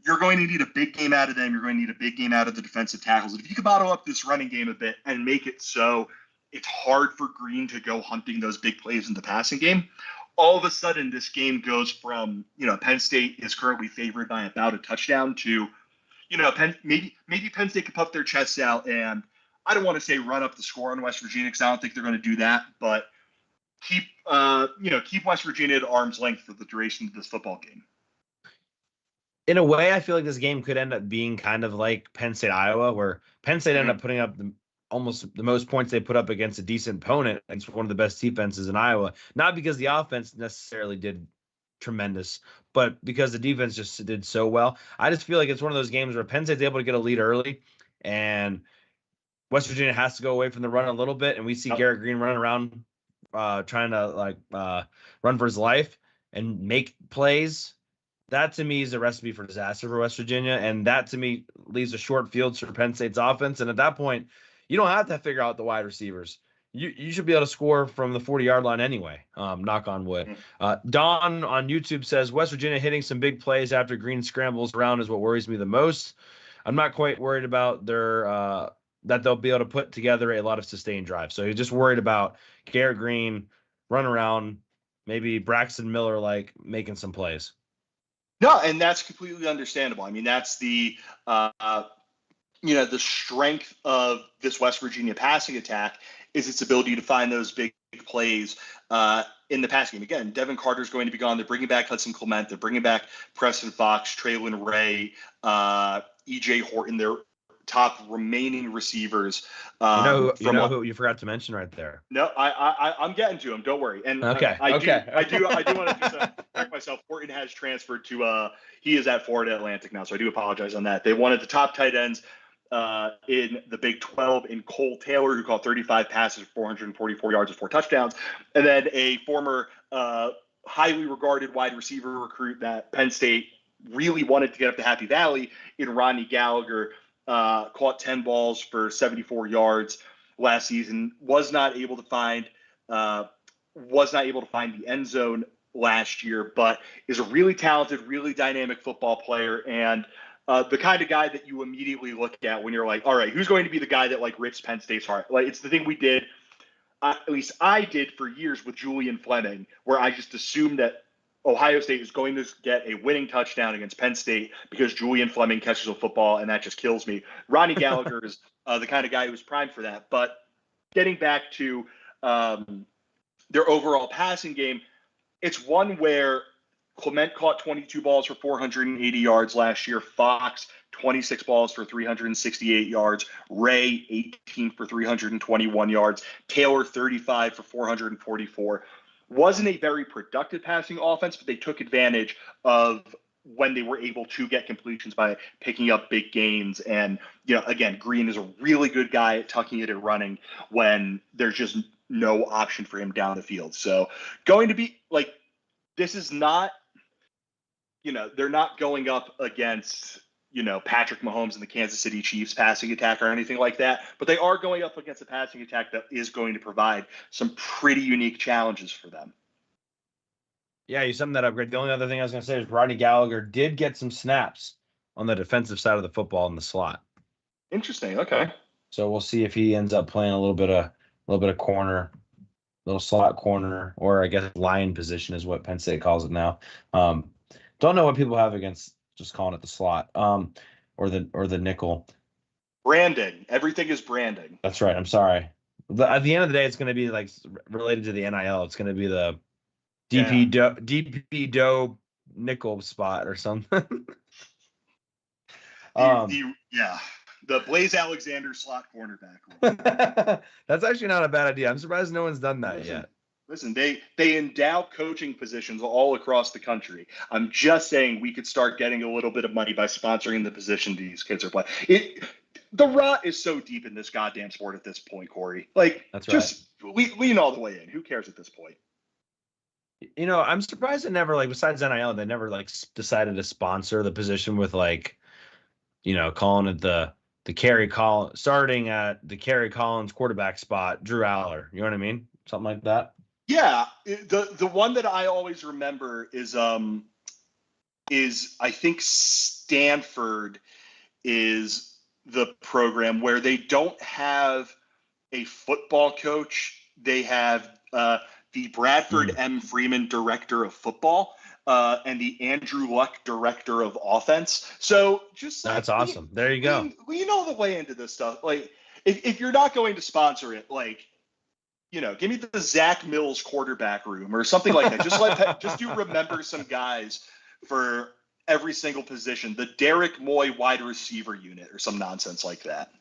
you're going to need a big game out of them. You're going to need a big game out of the defensive tackles. And if you can bottle up this running game a bit and make it so it's hard for Green to go hunting those big plays in the passing game, all of a sudden this game goes from, Penn State is currently favored by about a touchdown to, maybe Penn State could puff their chests out and I don't want to say run up the score on West Virginia because I don't think they're going to do that, but keep West Virginia at arm's length for the duration of this football game. In a way, I feel like this game could end up being kind of like Penn State, Iowa, where Penn State ended up putting up almost the most points they put up against a decent opponent. It's one of the best defenses in Iowa, not because the offense necessarily did tremendous, but because the defense just did so well. I just feel like it's one of those games where Penn State's able to get a lead early and West Virginia has to go away from the run a little bit. And we see Garrett Green running around trying to run for his life and make plays. That to me is a recipe for disaster for West Virginia. And that to me leaves a short field for Penn State's offense. And at that point, you don't have to figure out the wide receivers. You should be able to score from the 40-yard line anyway, knock on wood. Don on YouTube says, West Virginia hitting some big plays after Green scrambles around is what worries me the most. I'm not quite worried about their that they'll be able to put together a lot of sustained drives. So he's just worried about Garrett Green run around, maybe Braxton Miller making some plays. No, and that's completely understandable. I mean, that's the the strength of this West Virginia passing attack is its ability to find those big plays in the passing game. Again, Devin Carter's going to be gone. They're bringing back Hudson Clement. They're bringing back Preston Fox, Traylon Ray, E.J. Horton. They're top remaining receivers. Who you forgot to mention right there. No, I'm getting to him. Don't worry. And okay. I do want to just correct myself. Horton has transferred to he is at Florida Atlantic now, so I do apologize on that. They wanted the top tight ends in the Big 12 in Cole Taylor, who caught 35 passes, 444 yards, and 4 touchdowns, and then a former highly regarded wide receiver recruit that Penn State really wanted to get up to Happy Valley in Rodney Gallagher. Caught 10 balls for 74 yards last season. Was not able to find the end zone last year, but is a really talented, really dynamic football player, and the kind of guy that you immediately look at when you're like, all right, who's going to be the guy that rips Penn State's heart? It's the thing we did, at least I did for years with Julian Fleming, where I just assumed that Ohio State is going to get a winning touchdown against Penn State because Julian Fleming catches a football, and that just kills me. Ronnie Gallagher is the kind of guy who's primed for that. But getting back to their overall passing game, it's one where Clement caught 22 balls for 480 yards last year. Fox, 26 balls for 368 yards. Ray, 18 for 321 yards. Taylor, 35 for 444. Wasn't a very productive passing offense, but they took advantage of when they were able to get completions by picking up big gains. And, again, Green is a really good guy at tucking it and running when there's just no option for him down the field. So going to be this is not, they're not going up against, Patrick Mahomes and the Kansas City Chiefs passing attack or anything like that, but they are going up against a passing attack that is going to provide some pretty unique challenges for them. Yeah, you summed that up great. The only other thing I was going to say is Rodney Gallagher did get some snaps on the defensive side of the football in the slot. Interesting. Okay. So we'll see if he ends up playing a little bit of corner, little slot corner, or I guess line position is what Penn State calls it now. Don't know what people have against just calling it the slot, or the nickel. Branding. Everything is branding. That's right. I'm sorry. At the end of the day, it's going to be related to the NIL. It's going to be the DP Doe nickel spot or something. The Blaze Alexander slot cornerback. That's actually not a bad idea. I'm surprised no one's done that yet. Listen, they endow coaching positions all across the country. I'm just saying we could start getting a little bit of money by sponsoring the position these kids are playing. The rot is so deep in this goddamn sport at this point, Cory. That's just lean all the way in. Who cares at this point? I'm surprised it never besides NIL, they never decided to sponsor the position with calling it the Kerry Collins, starting at the Kerry Collins quarterback spot, Drew Aller. You know what I mean? Something like that. Yeah, the one that I always remember is is I think Stanford is the program where they don't have a football coach. They have the Bradford M. Freeman director of football and the Andrew Luck director of offense. So just That's awesome. There you go. We know the way into this stuff. Like if you're not going to sponsor it, like, you know, give me the Zach Mills quarterback room or something like that. Just do remember some guys for every single position. The Derek Moy wide receiver unit or some nonsense like that.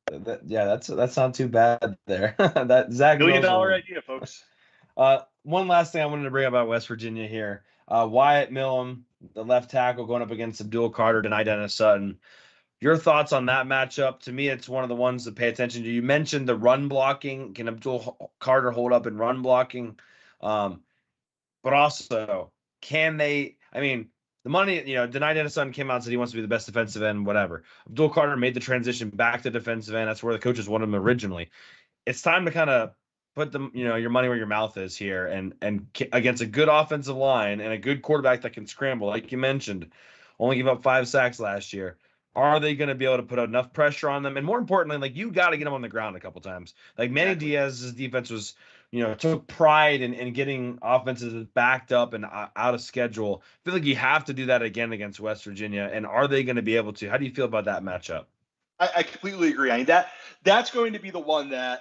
That's not too bad there. That Zach $1 million Mills idea, folks. One last thing I wanted to bring up about West Virginia here. Wyatt Millam, the left tackle, going up against Abdul Carter tonight, Dennis Sutton. Your thoughts on that matchup? To me, it's one of the ones to pay attention to. You mentioned the run blocking. Can Abdul Carter hold up in run blocking? But also, can they? I mean, the money, Denai Dennis Sutton came out and said he wants to be the best defensive end, whatever. Abdul Carter made the transition back to defensive end. That's where the coaches wanted him originally. It's time to kind of put your money where your mouth is here, and against a good offensive line and a good quarterback that can scramble, like you mentioned, only give up 5 sacks last year. Are they going to be able to put enough pressure on them? And more importantly, like, you got to get them on the ground a couple times. Like Manny Diaz's defense was, took pride in getting offenses backed up and out of schedule. I feel like you have to do that again against West Virginia. And are they going to be able to? How do you feel about that matchup? I completely agree. I mean, that's going to be the one that,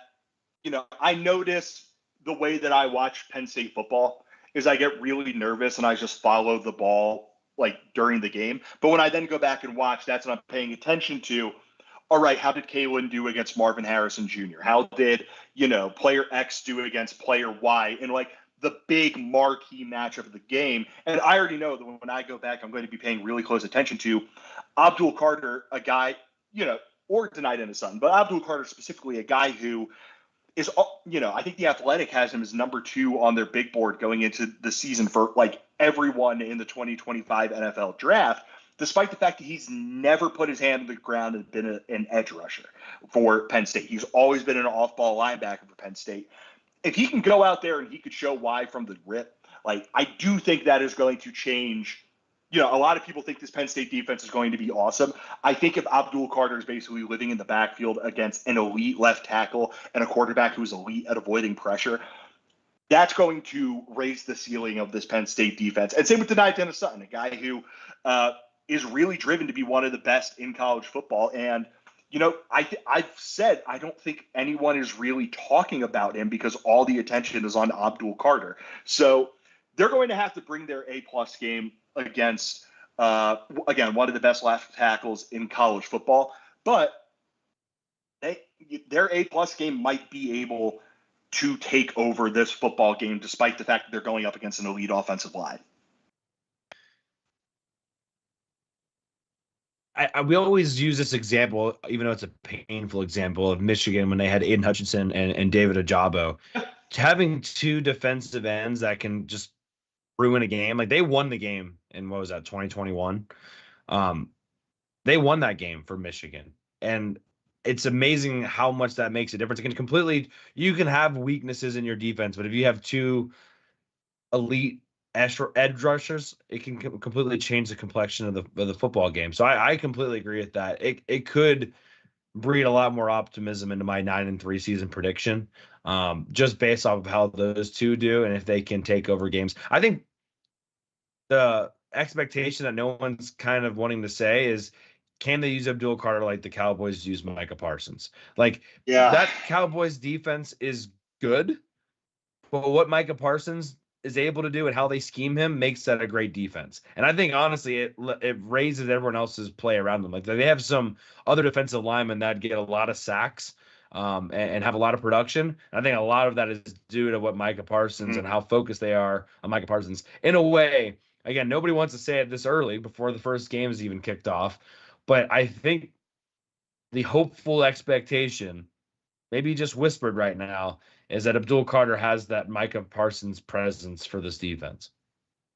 I noticed the way that I watch Penn State football is I get really nervous and I just follow the ball like during the game. But when I then go back and watch, that's what I'm paying attention to. All right, how did Kalen do against Marvin Harrison Jr.? How did, player X do against player Y? And like the big marquee matchup of the game. And I already know that when I go back, I'm going to be paying really close attention to Abdul Carter, a guy, or Denai Dennis Sutton, but Abdul Carter specifically, a guy who is, I think The Athletic has him as number 2 on their big board going into the season for like everyone in the 2025 NFL draft, despite the fact that he's never put his hand on the ground and been an edge rusher for Penn State. He's always been an off-ball linebacker for Penn State. If he can go out there and he could show why from the rip, like, I do think that is going to change. A lot of people think this Penn State defense is going to be awesome. I think if Abdul Carter is basically living in the backfield against an elite left tackle and a quarterback who's elite at avoiding pressure, that's going to raise the ceiling of this Penn State defense. And same with Denai Dennis Sutton, a guy who is really driven to be one of the best in college football. And, I've said I don't think anyone is really talking about him because all the attention is on Abdul Carter. So they're going to have to bring their A-plus game against, again, one of the best left tackles in college football. But their A-plus game might be able to take over this football game, despite the fact that they're going up against an elite offensive line. We always use this example, even though it's a painful example, of Michigan when they had Aiden Hutchinson and David Ajabo. Having 2 defensive ends that can just ruin a game. Like, they won the game in, 2021? They won that game for Michigan. And it's amazing how much that makes a difference. You can have weaknesses in your defense, but if you have 2 elite edge rushers, it can completely change the complexion of the football game. So I completely agree with that. It could breed a lot more optimism into my 9-3 season prediction, just based off of how those 2 do and if they can take over games. I think the expectation that no one's kind of wanting to say is, can they use Abdul Carter like the Cowboys use Micah Parsons? Like, that Cowboys defense is good, but what Micah Parsons is able to do and how they scheme him makes that a great defense. And I think, honestly, it raises everyone else's play around them. Like, they have some other defensive linemen that get a lot of sacks and have a lot of production. And I think a lot of that is due to what Micah Parsons and how focused they are on Micah Parsons. In a way, again, nobody wants to say it this early before the first game is even kicked off, but I think the hopeful expectation, maybe just whispered right now, is that Abdul Carter has that Micah Parsons presence for this defense.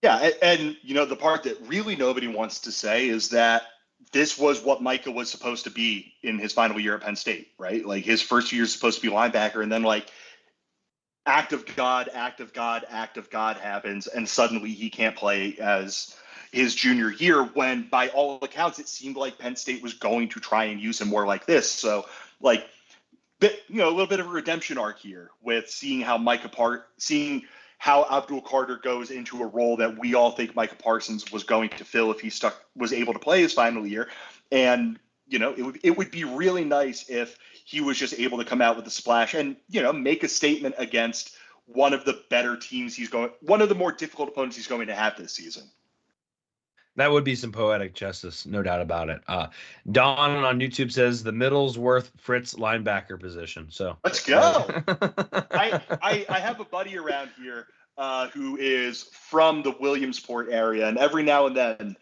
Yeah, and the part that really nobody wants to say is that this was what Micah was supposed to be in his final year at Penn State, right? Like, his first year is supposed to be linebacker, and then like act of God happens, and suddenly he can't play as, his junior year, when by all accounts it seemed like Penn State was going to try and use him more like this. So like, a little bit of a redemption arc here with seeing how Abdul Carter goes into a role that we all think Micah Parsons was going to fill if he was able to play his final year. And, it would be really nice if he was just able to come out with a splash and, make a statement against one of the better teams one of the more difficult opponents he's going to have this season. That would be some poetic justice, no doubt about it. Don on YouTube says the Middlesworth Fritz linebacker position. So let's go. I have a buddy around here who is from the Williamsport area, and every now and then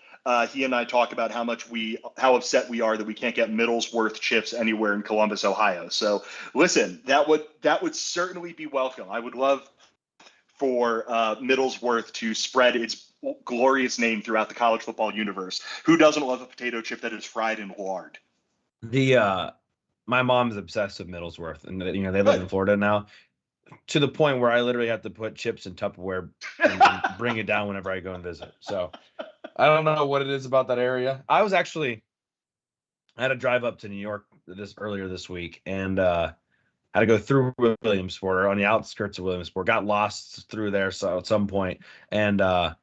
he and I talk about how upset we are that we can't get Middlesworth chips anywhere in Columbus, Ohio. So listen, that would certainly be welcome. I would love for Middlesworth to spread its glorious name throughout the college football universe. Who doesn't love a potato chip that is fried in lard? My mom's obsessed with Middlesworth, and they live in Florida now, to the point where I literally have to put chips in Tupperware and bring it down whenever I go and visit. So I don't know what it is about that area. I had to drive up to New York earlier this week, and had to go through Williamsport, or on the outskirts of Williamsport. Got lost through there at some point, and I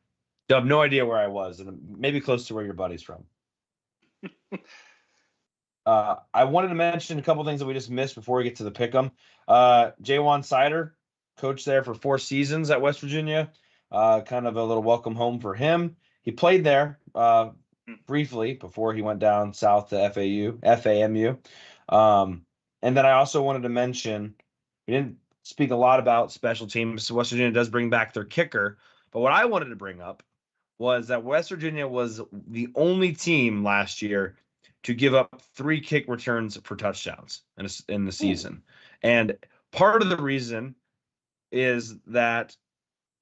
have no idea where I was, and maybe close to where your buddy's from. I wanted to mention a couple things that we just missed before we get to the pick'em. Jaywan Sider, coach there for 4 seasons at West Virginia. Kind of a little welcome home for him. He played there briefly before he went down south to FAMU. And then I also wanted to mention, we didn't speak a lot about special teams. West Virginia does bring back their kicker. But what I wanted to bring up was that West Virginia was the only team last year to give up 3 kick returns for touchdowns in the season. And part of the reason is that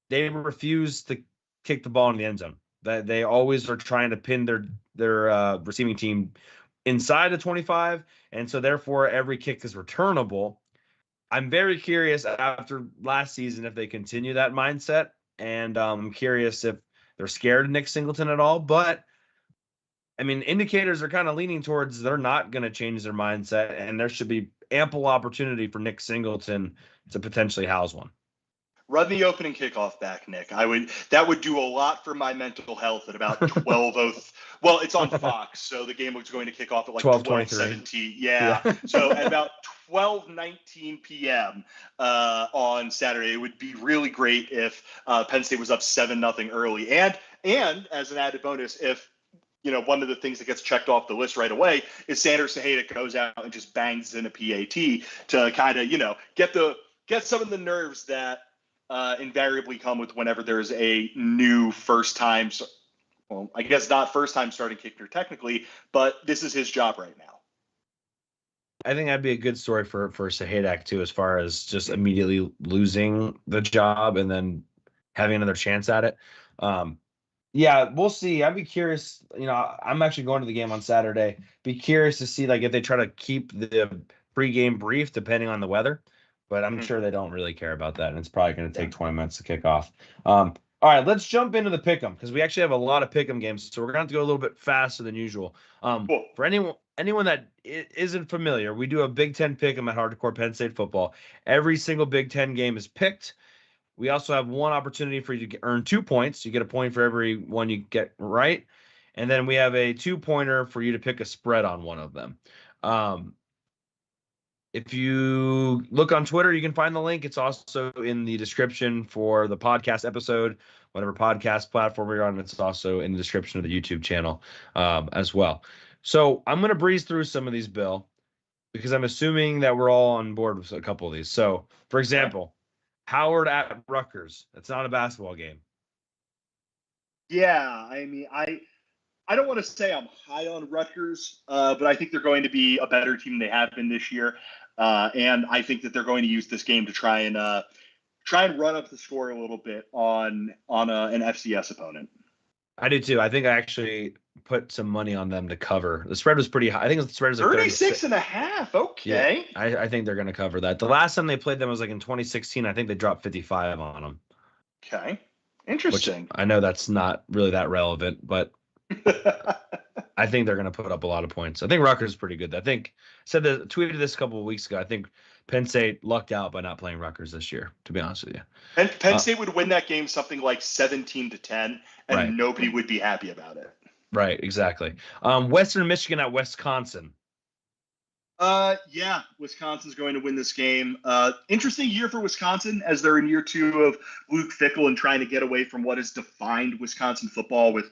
they refuse to kick the ball in the end zone. That they always are trying to pin their receiving team inside the 25, and so therefore every kick is returnable. I'm very curious after last season if they continue that mindset, and I'm curious if they're scared of Nick Singleton at all. But I mean, indicators are kind of leaning towards they're not going to change their mindset, and there should be ample opportunity for Nick Singleton to potentially house one. Run the opening kickoff back, Nick. That would do a lot for my mental health at about 12:00. Well, it's on Fox, so the game was going to kick off at like 12:17. Yeah. So at about 12:19 p.m. On Saturday, it would be really great if Penn State was up 7-0 early, and as an added bonus, if one of the things that gets checked off the list right away is Sanders Sahaydak goes out and just bangs in a PAT to kind of get some of the nerves that invariably come with whenever there's a new first-time, well, I guess not first-time starting kicker technically, but this is his job right now. I think that'd be a good story for Sahaydak too, as far as just immediately losing the job and then having another chance at it. Yeah, we'll see. I'd be curious. I'm actually going to the game on Saturday. Be curious to see if they try to keep the pregame brief depending on the weather. But I'm sure they don't really care about that, and it's probably going to take 20 minutes to kick off. All right, let's jump into the pick'em because we actually have a lot of pick'em games, so we're going to have to go a little bit faster than usual. Cool. For anyone that isn't familiar, we do a Big Ten pick'em at Hardcore Penn State Football. Every single Big Ten game is picked. We also have one opportunity for you to earn 2 points. You get a point for every one you get right, and then we have a 2-pointer for you to pick a spread on one of them. If you look on Twitter, you can find the link. It's also in the description for the podcast episode, whatever podcast platform you're on. It's also in the description of the YouTube channel as well. So I'm going to breeze through some of these, Bill, because I'm assuming that we're all on board with a couple of these. So, for example, Howard at Rutgers. It's not a basketball game. Yeah, I mean, I don't want to say I'm high on Rutgers, but I think they're going to be a better team than they have been this year. And I think that they're going to use this game to try and run up the score a little bit on an FCS opponent. I do too. I think I actually put some money on them to cover. The spread was pretty high. I think the spread was like 36.5. Okay. Yeah, I think they're going to cover that. The last time they played them was like in 2016. I think they dropped 55 on them. Okay. Interesting. I know that's not really that relevant, but I think they're going to put up a lot of points. I think Rutgers is pretty good. I think tweeted this a couple of weeks ago. I think Penn State lucked out by not playing Rutgers this year, to be honest with you. Penn State would win that game something like 17-10, and right. Nobody would be happy about it. Right, exactly. Western Michigan at Wisconsin. Yeah, Wisconsin's going to win this game. Interesting year for Wisconsin as they're in year 2 of Luke Fickell and trying to get away from what has defined Wisconsin football with,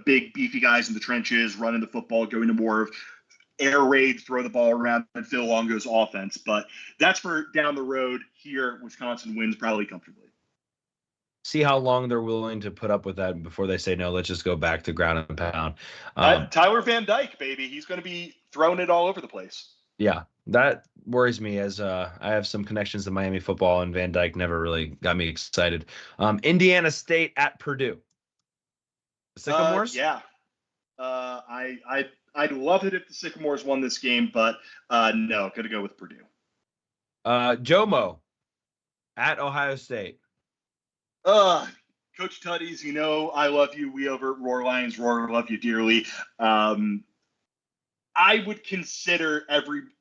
big beefy guys in the trenches, running the football, going to more of air raid, throw the ball around, and Phil Longo's offense. But that's for down the road. Here, Wisconsin wins probably comfortably. See how long they're willing to put up with that before they say, no, let's just go back to ground and pound. Tyler Van Dyke, baby. He's going to be throwing it all over the place. Yeah, that worries me as I have some connections to Miami football, and Van Dyke never really got me excited. Indiana State at Purdue. The Sycamores? Yeah. I'd love it if the Sycamores won this game, but no, going to go with Purdue. Jomo at Ohio State. Coach Tutties, I love you. We over at Roar Lions Roar love you dearly. I would consider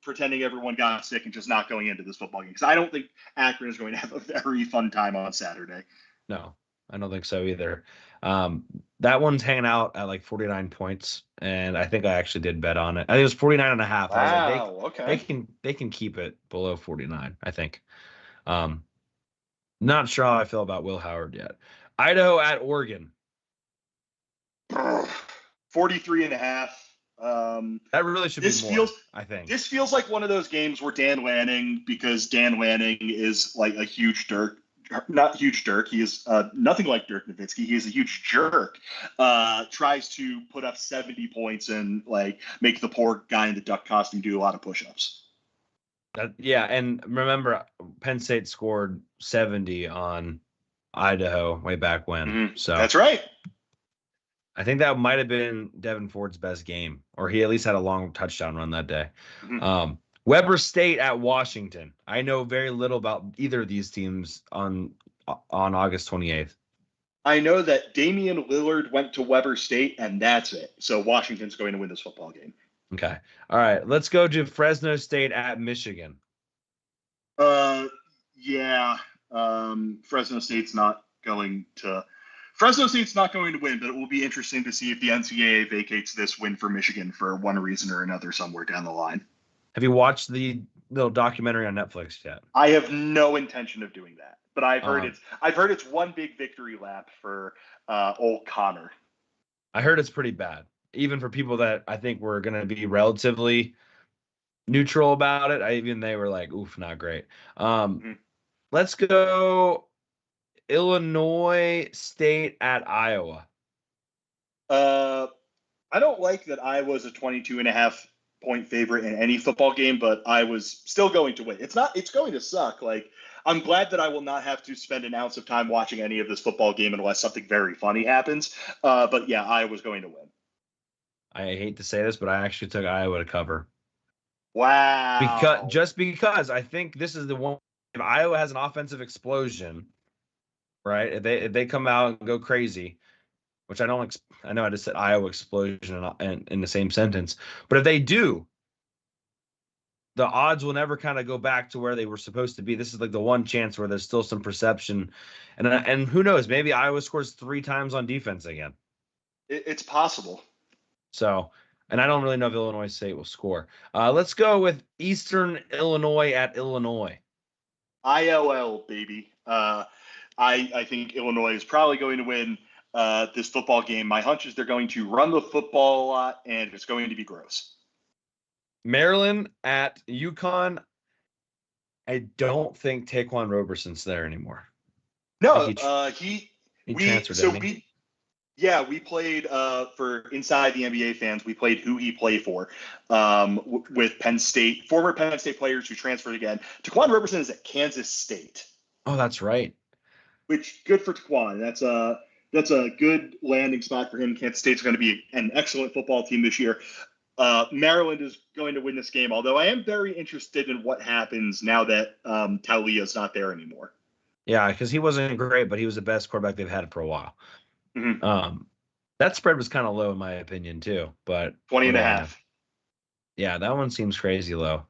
pretending everyone got sick and just not going into this football game because I don't think Akron is going to have a very fun time on Saturday. No, I don't think so either. That one's hanging out at like 49 points, and I think I actually did bet on it. I think it was 49 and a half. Wow, okay. They can keep it below 49, I think. Not sure how I feel about Will Howard yet. Idaho at Oregon. 43 and a half. That really should be more, I think. This feels like one of those games where Dan Lanning, because Dan Lanning is like a huge Dirk, not huge Dirk. He is nothing like Dirk Nowitzki. He is a huge jerk. Tries to put up 70 points and like make the poor guy in the duck costume do a lot of push-ups. Yeah, and remember, Penn State scored 70 on Idaho way back when. Mm-hmm. So that's right. I think that might have been Devin Ford's best game, or he at least had a long touchdown run that day. Mm-hmm. Weber State at Washington. I know very little about either of these teams on August 28th. I know that Damian Lillard went to Weber State, and that's it. So Washington's going to win this football game. Okay. All right. Let's go to Fresno State at Michigan. Yeah. Fresno State's not going to win, but it will be interesting to see if the NCAA vacates this win for Michigan for one reason or another somewhere down the line. Have you watched the little documentary on Netflix yet? I have no intention of doing that, but I've heard it's one big victory lap for old Connor. I heard it's pretty bad, even for people that I think were going to be relatively neutral about it. They were like, oof, not great. Let's go Illinois State at Iowa. I don't like that Iowa's a 22.5 point favorite in any football game, but I was still going to win. It's going to suck. Like, I'm glad that I will not have to spend an ounce of time watching any of this football game unless something very funny happens. But yeah, Iowa's going to win. I hate to say this, but I actually took Iowa to cover. Wow. Because I think this is the one. If Iowa has an offensive explosion, right? If they come out and go crazy, which I know I just said Iowa explosion in the same sentence, but if they do, the odds will never kind of go back to where they were supposed to be. This is like the one chance where there's still some perception, and who knows? Maybe Iowa scores 3 times on defense again. It's possible. So, and I don't really know if Illinois State will score. Let's go with Eastern Illinois at Illinois. ILL, baby. I think Illinois is probably going to win this football game. My hunch is they're going to run the football a lot, and it's going to be gross. Maryland at UConn. I don't think Taquan Roberson's there anymore. No, he transferred. So we played for Inside the NBA fans. We played Who He Play For with Penn State, former Penn State players who transferred again. Taquan Roberson is at Kansas State. Oh, that's right. Which good for Taquan. That's a good landing spot for him. Kansas State's going to be an excellent football team this year. Maryland is going to win this game, although I am very interested in what happens now that Taulia's not there anymore. Yeah, because he wasn't great, but he was the best quarterback they've had for a while. Mm-hmm. That spread was kind of low in my opinion too, but 20 what and do a I know? half. Yeah, that one seems crazy low.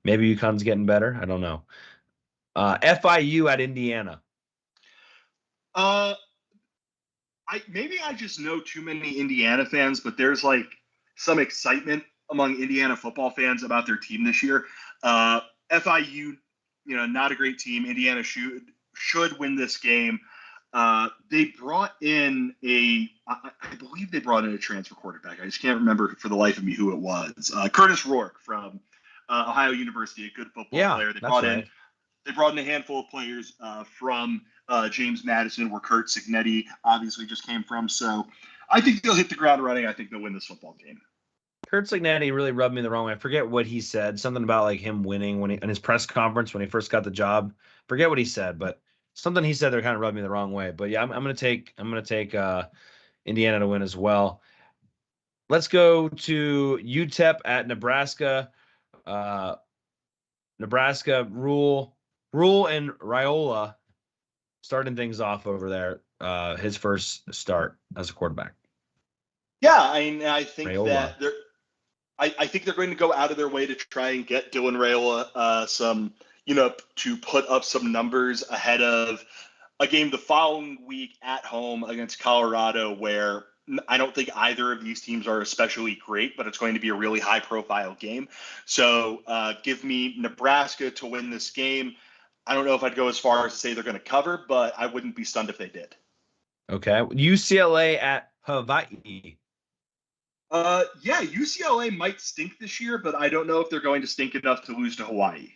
Maybe UConn's getting better. I don't know. FIU at Indiana. Uh, I just know too many Indiana fans, but there's like some excitement among Indiana football fans about their team this year. FIU, not a great team. Indiana should win this game. They brought in I believe they brought in a transfer quarterback. I just can't remember for the life of me who it was. Curtis Rourke from Ohio University, a good football Yeah, player. that's right. They brought in a handful of players from James Madison, where Curt Cignetti obviously just came from. So I think they'll hit the ground running. I think they'll win this football game. Curt Cignetti really rubbed me the wrong way. I forget what he said. Something about like him winning in his press conference when he first got the job. Forget what he said, but something he said there kind of rubbed me the wrong way. But yeah, I'm gonna take Indiana to win as well. Let's go to UTEP at Nebraska. Uh, Nebraska Rule and Raiola starting things off over there. His first start as a quarterback. Yeah, I think Raiola. that I think they're going to go out of their way to try and get Dylan Raiola some, to put up some numbers ahead of a game the following week at home against Colorado, where I don't think either of these teams are especially great, but it's going to be a really high-profile game. So give me Nebraska to win this game. I don't know if I'd go as far as to say they're going to cover, but I wouldn't be stunned if they did. Okay. UCLA at Hawaii. Yeah, UCLA might stink this year, but I don't know if they're going to stink enough to lose to Hawaii.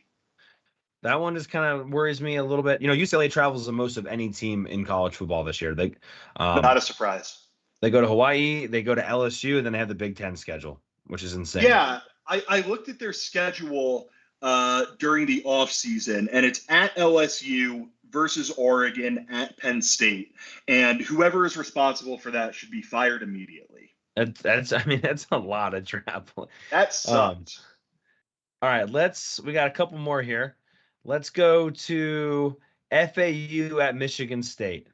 That one just kind of worries me a little bit. UCLA travels the most of any team in college football this year. Not a surprise. They go to Hawaii, they go to LSU, and then they have the Big Ten schedule, which is insane. Yeah, I looked at their schedule during the offseason, and it's at LSU versus Oregon at Penn State. And whoever is responsible for that should be fired immediately. That's a lot of travel. That sucks. All right, we got a couple more here. Let's go to FAU at Michigan State.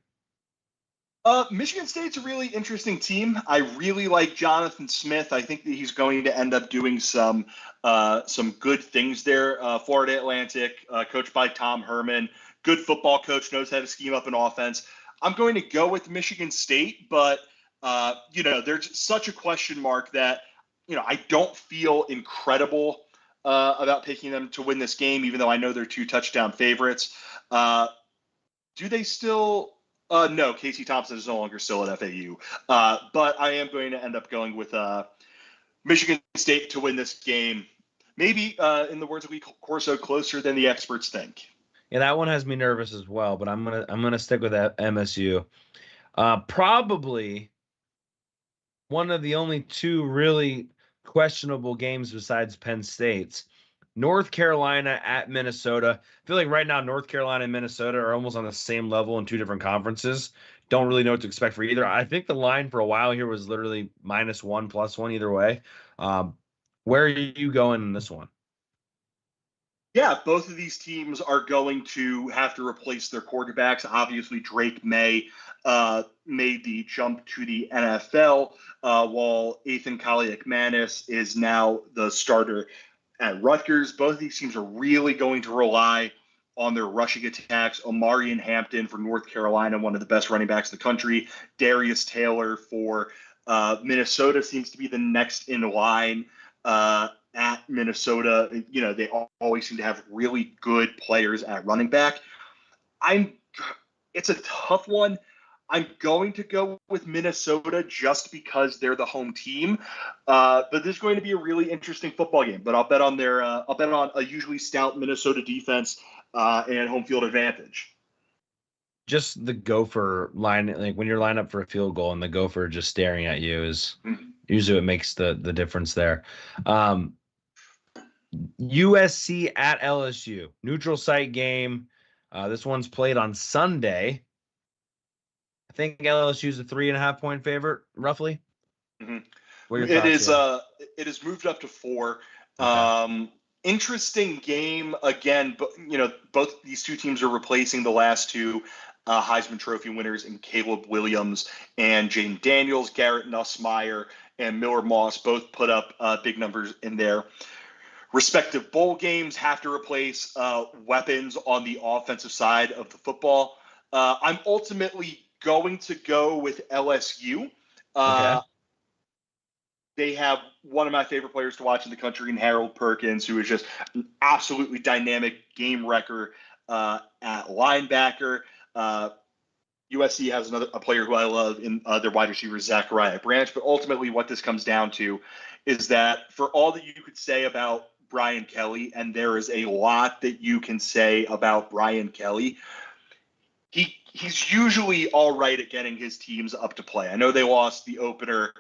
Michigan State's a really interesting team. I really like Jonathan Smith. I think that he's going to end up doing some good things there. Florida Atlantic, coached by Tom Herman, good football coach, knows how to scheme up an offense. I'm going to go with Michigan State, but there's such a question mark that I don't feel incredible about picking them to win this game, even though I know they're 2 touchdown favorites. Do they still? No, Casey Thompson is no longer still at FAU. But I am going to end up going with Michigan State to win this game. Maybe, in the words of Lee Corso, closer than the experts think. Yeah, that one has me nervous as well, but I'm gonna stick with that MSU. Probably one of the only 2 really questionable games besides Penn State's. North Carolina at Minnesota. I feel like right now North Carolina and Minnesota are almost on the same level in 2 different conferences. Don't really know what to expect for either. I think the line for a while here was literally -1, +1 either way. Where are you going in this one? Yeah, both of these teams are going to have to replace their quarterbacks. Obviously, Drake May made the jump to the NFL, while Ethan Kaliakmanis is now the starter at Rutgers. Both of these teams are really going to rely on their rushing attacks. Omarion Hampton for North Carolina, one of the best running backs in the country. Darius Taylor for Minnesota seems to be the next in line at Minnesota. They always seem to have really good players at running back. It's a tough one. I'm going to go with Minnesota just because they're the home team. But this is going to be a really interesting football game. But I'll bet on a usually stout Minnesota defense and home field advantage. Just the Gopher line, like when you're lined up for a field goal and the Gopher just staring at you is usually what makes the difference there. USC at LSU, neutral site game. This one's played on Sunday. I think LSU is a 3.5 point favorite, roughly. Mm-hmm. It is moved up to 4. Okay. Interesting game again, but both these two teams are replacing the last two Heisman Trophy winners in Caleb Williams and Jaden Daniels. Garrett Nussmeier and Miller Moss both put up big numbers in their respective bowl games. Have to replace weapons on the offensive side of the football. I'm ultimately going to go with LSU. Okay. They have one of my favorite players to watch in the country in Harold Perkins, who is just an absolutely dynamic game wrecker at linebacker. USC has a player who I love in their wide receiver, Zachariah Branch. But ultimately what this comes down to is that for all that you could say about Brian Kelly, and there is a lot that you can say about Brian Kelly, he's usually all right at getting his teams up to play. I know they lost the opener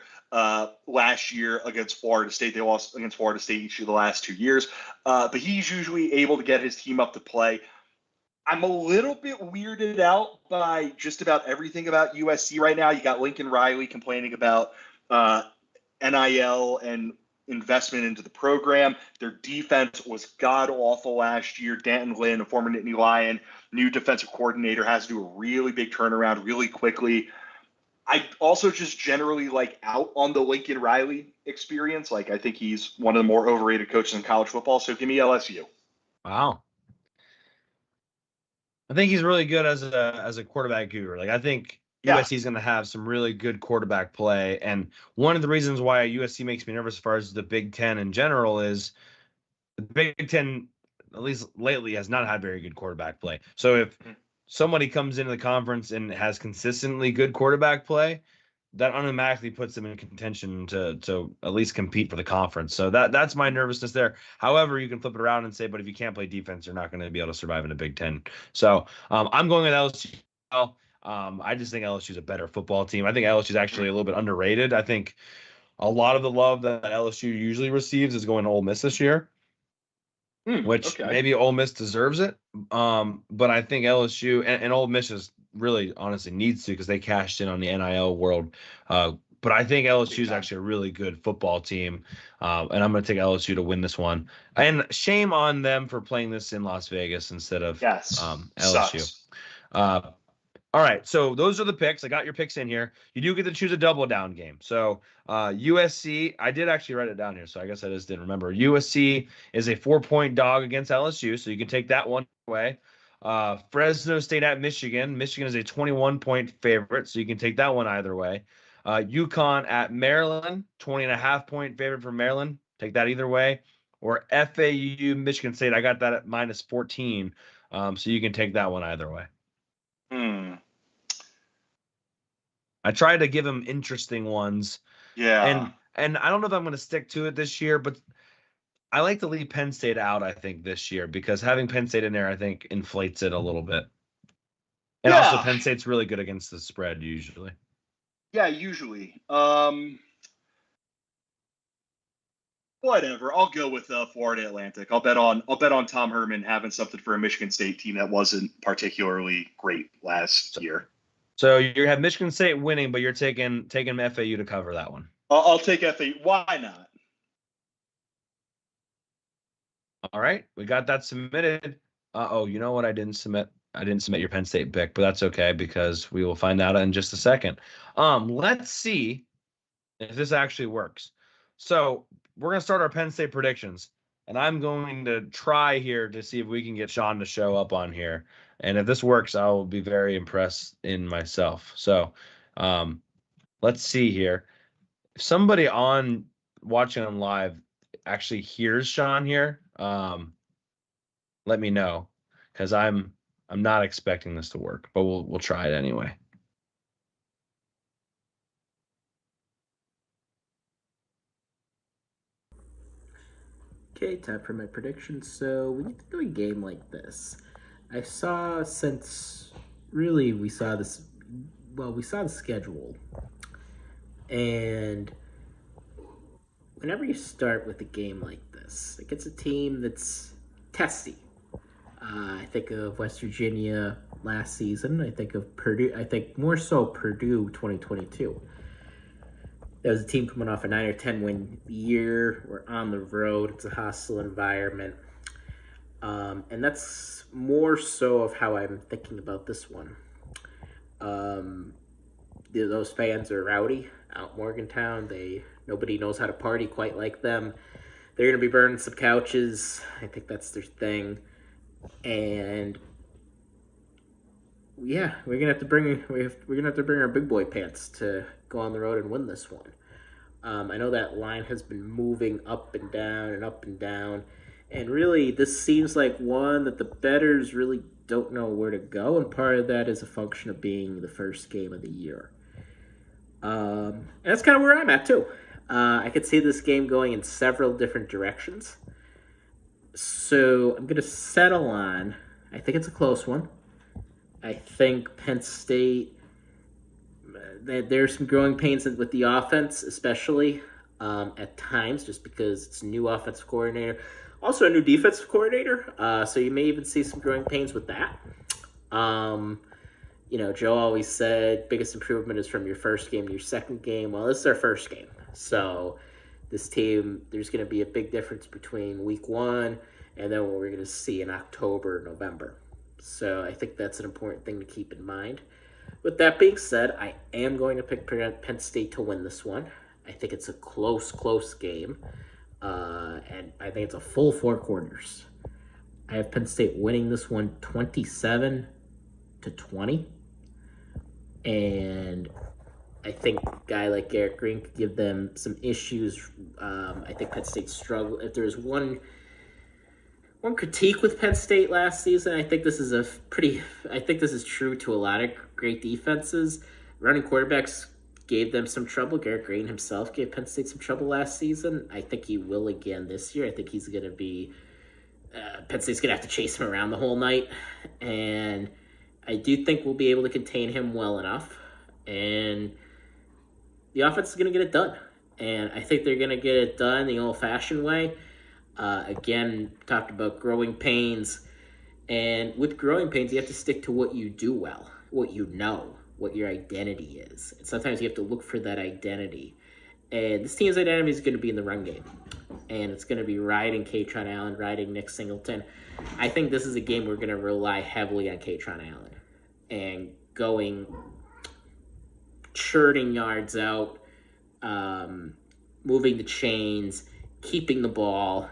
last year against Florida State. They lost against Florida State each of the last 2 years. But he's usually able to get his team up to play. I'm a little bit weirded out by just about everything about USC right now. You got Lincoln Riley complaining about NIL and investment into the program. Their defense was god-awful last year. Danton Lynn, a former Nittany Lion, new defensive coordinator, has to do a really big turnaround really quickly. I also just generally out on the Lincoln Riley experience. I think he's one of the more overrated coaches in college football. So give me LSU. Wow. I think he's really good as a quarterback guru. I think USC is going to have some really good quarterback play. And one of the reasons why USC makes me nervous as far as the Big Ten in general is the Big Ten, at least lately, has not had very good quarterback play. So if somebody comes into the conference and has consistently good quarterback play, that automatically puts them in contention to at least compete for the conference. So that's my nervousness there. However, you can flip it around and say, but if you can't play defense, you're not going to be able to survive in a Big Ten. So I'm going with LSU. I just think LSU is a better football team. I think LSU is actually a little bit underrated. I think a lot of the love that LSU usually receives is going to Ole Miss this year, which maybe Ole Miss deserves it. But I think LSU and Ole Miss is really honestly needs to, because they cashed in on the NIL world. But I think LSU is actually a really good football team. And I'm going to take LSU to win this one. And shame on them for playing this in Las Vegas instead of LSU. All right, so those are the picks. I got your picks in here. You do get to choose a double down game. So USC, I did actually write it down here, so I guess I just didn't remember. USC is a 4-point dog against LSU, so you can take that one away. Fresno State at Michigan. Michigan is a 21-point favorite, so you can take that one either way. UConn at Maryland, 20.5-point favorite for Maryland. Take that either way. Or FAU, Michigan State. I got that at -14, so you can take that one either way. I tried to give them interesting ones. Yeah. And I don't know if I'm going to stick to it this year, but I like to leave Penn State out, I think, this year, because having Penn State in there, I think, inflates it a little bit. And also, Penn State's really good against the spread, usually. Yeah, usually. Whatever. I'll go with Florida Atlantic. I'll bet on Tom Herman having something for a Michigan State team that wasn't particularly great last year. So you have Michigan State winning, but you're taking FAU to cover that one. I'll take FAU. Why not? All right, we got that submitted. You know what? I didn't submit your Penn State pick, but that's okay, because we will find out in just a second. Let's see if this actually works. So we're going to start our Penn State predictions, and I'm going to try here to see if we can get Shawn to show up on here. And if this works, I will be very impressed in myself. So let's see here. If somebody watching on live actually hears Shawn here, let me know, because I'm not expecting this to work, but we'll try it anyway. Okay, time for my predictions. So when you do a game like this, we saw the schedule, and whenever you start with a game like this, like, it's a team that's testy. I think of West Virginia last season. I think of Purdue. I think more so Purdue 2022. That was a team coming off a 9 or 10 win year. We're on the road. It's a hostile environment. And that's more so of how I'm thinking about this one. Those fans are rowdy out in Morgantown. Nobody knows how to party quite like them. They're going to be burning some couches. I think that's their thing. And yeah, we're gonna have to bring our big boy pants to go on the road and win this one. I know that line has been moving up and down and up and down, and really this seems like one that the bettors really don't know where to go, and part of that is a function of being the first game of the year. And that's kind of where I'm at too. I could see this game going in several different directions. So I'm gonna settle on. I think it's a close one. I think Penn State, there's some growing pains with the offense, especially at times, just because it's a new offensive coordinator. Also a new defensive coordinator, so you may even see some growing pains with that. Joe always said biggest improvement is from your first game to your second game. Well, this is our first game. So this team, there's going to be a big difference between week one and then what we're going to see in October, November. So I think that's an important thing to keep in mind. With that being said, I am going to pick Penn State to win this one. I think it's a close game. And I think it's a full 4 quarters. I have Penn State winning this one 27-20. And I think a guy like Garrett Green could give them some issues. I think Penn State struggled. If there's one critique with Penn State last season, I think this is true to a lot of great defenses. Running quarterbacks gave them some trouble. Garrett Green himself gave Penn State some trouble last season. I think he will again this year. I think he's going to be Penn State's going to have to chase him around the whole night. And I do think we'll be able to contain him well enough. And the offense is going to get it done. And I think they're going to get it done the old-fashioned way. Again, talked about growing pains. And with growing pains, you have to stick to what you do well, what you know, what your identity is. And sometimes you have to look for that identity. And this team's identity is going to be in the run game. And it's going to be riding Kaytron Allen, riding Nick Singleton. I think this is a game we're going to rely heavily on Kaytron Allen. And churning yards out, moving the chains, keeping the ball.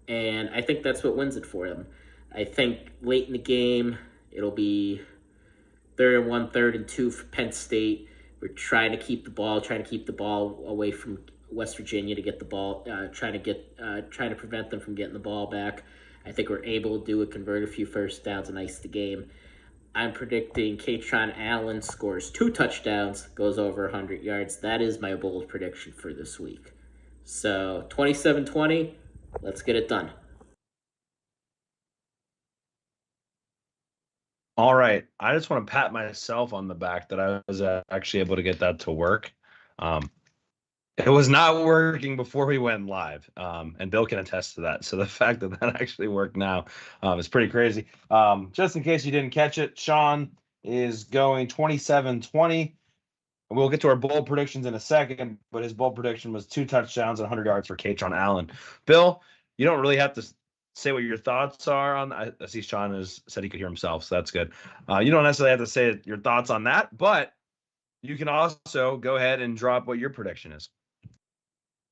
And I think that's what wins it for them. I think late in the game, it'll be 3rd and 1, 3rd and 2 for Penn State. We're trying to keep the ball away from West Virginia to get the ball, trying to prevent them from getting the ball back. I think we're able to do it, convert a few first downs and ice the game. I'm predicting Kaytron Allen scores 2 touchdowns, goes over 100 yards. That is my bold prediction for this week. So 27-20, let's get it done. All right. I just want to pat myself on the back that I was actually able to get that to work. It was not working before we went live, and Bill can attest to that. So the fact that actually worked now is pretty crazy. Just in case you didn't catch it, Shawn is going 27-20. We'll get to our bold predictions in a second, but his bold prediction was 2 touchdowns and 100 yards for Kaytron Allen. Bill, you don't really have to say what your thoughts are on. I see Shawn has said he could hear himself, so that's good. You don't necessarily have to say your thoughts on that, but you can also go ahead and drop what your prediction is.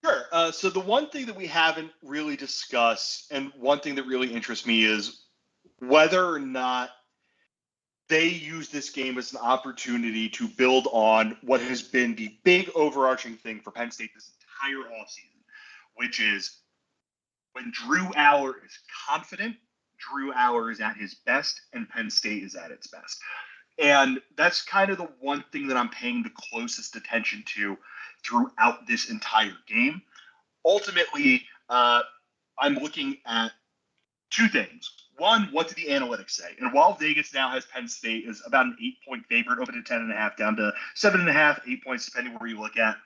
Sure. So the one thing that we haven't really discussed, and one thing that really interests me, is whether or not they use this game as an opportunity to build on what has been the big overarching thing for Penn State this entire offseason, which is when Drew Aller is confident, Drew Aller is at his best, and Penn State is at its best. And that's kind of the one thing that I'm paying the closest attention to throughout this entire game. Ultimately, I'm looking at 2 things. One, what do the analytics say? And while Vegas now has Penn State as about an 8-point favorite, over to 10.5, down to 7.5, 8 points, depending where you look at,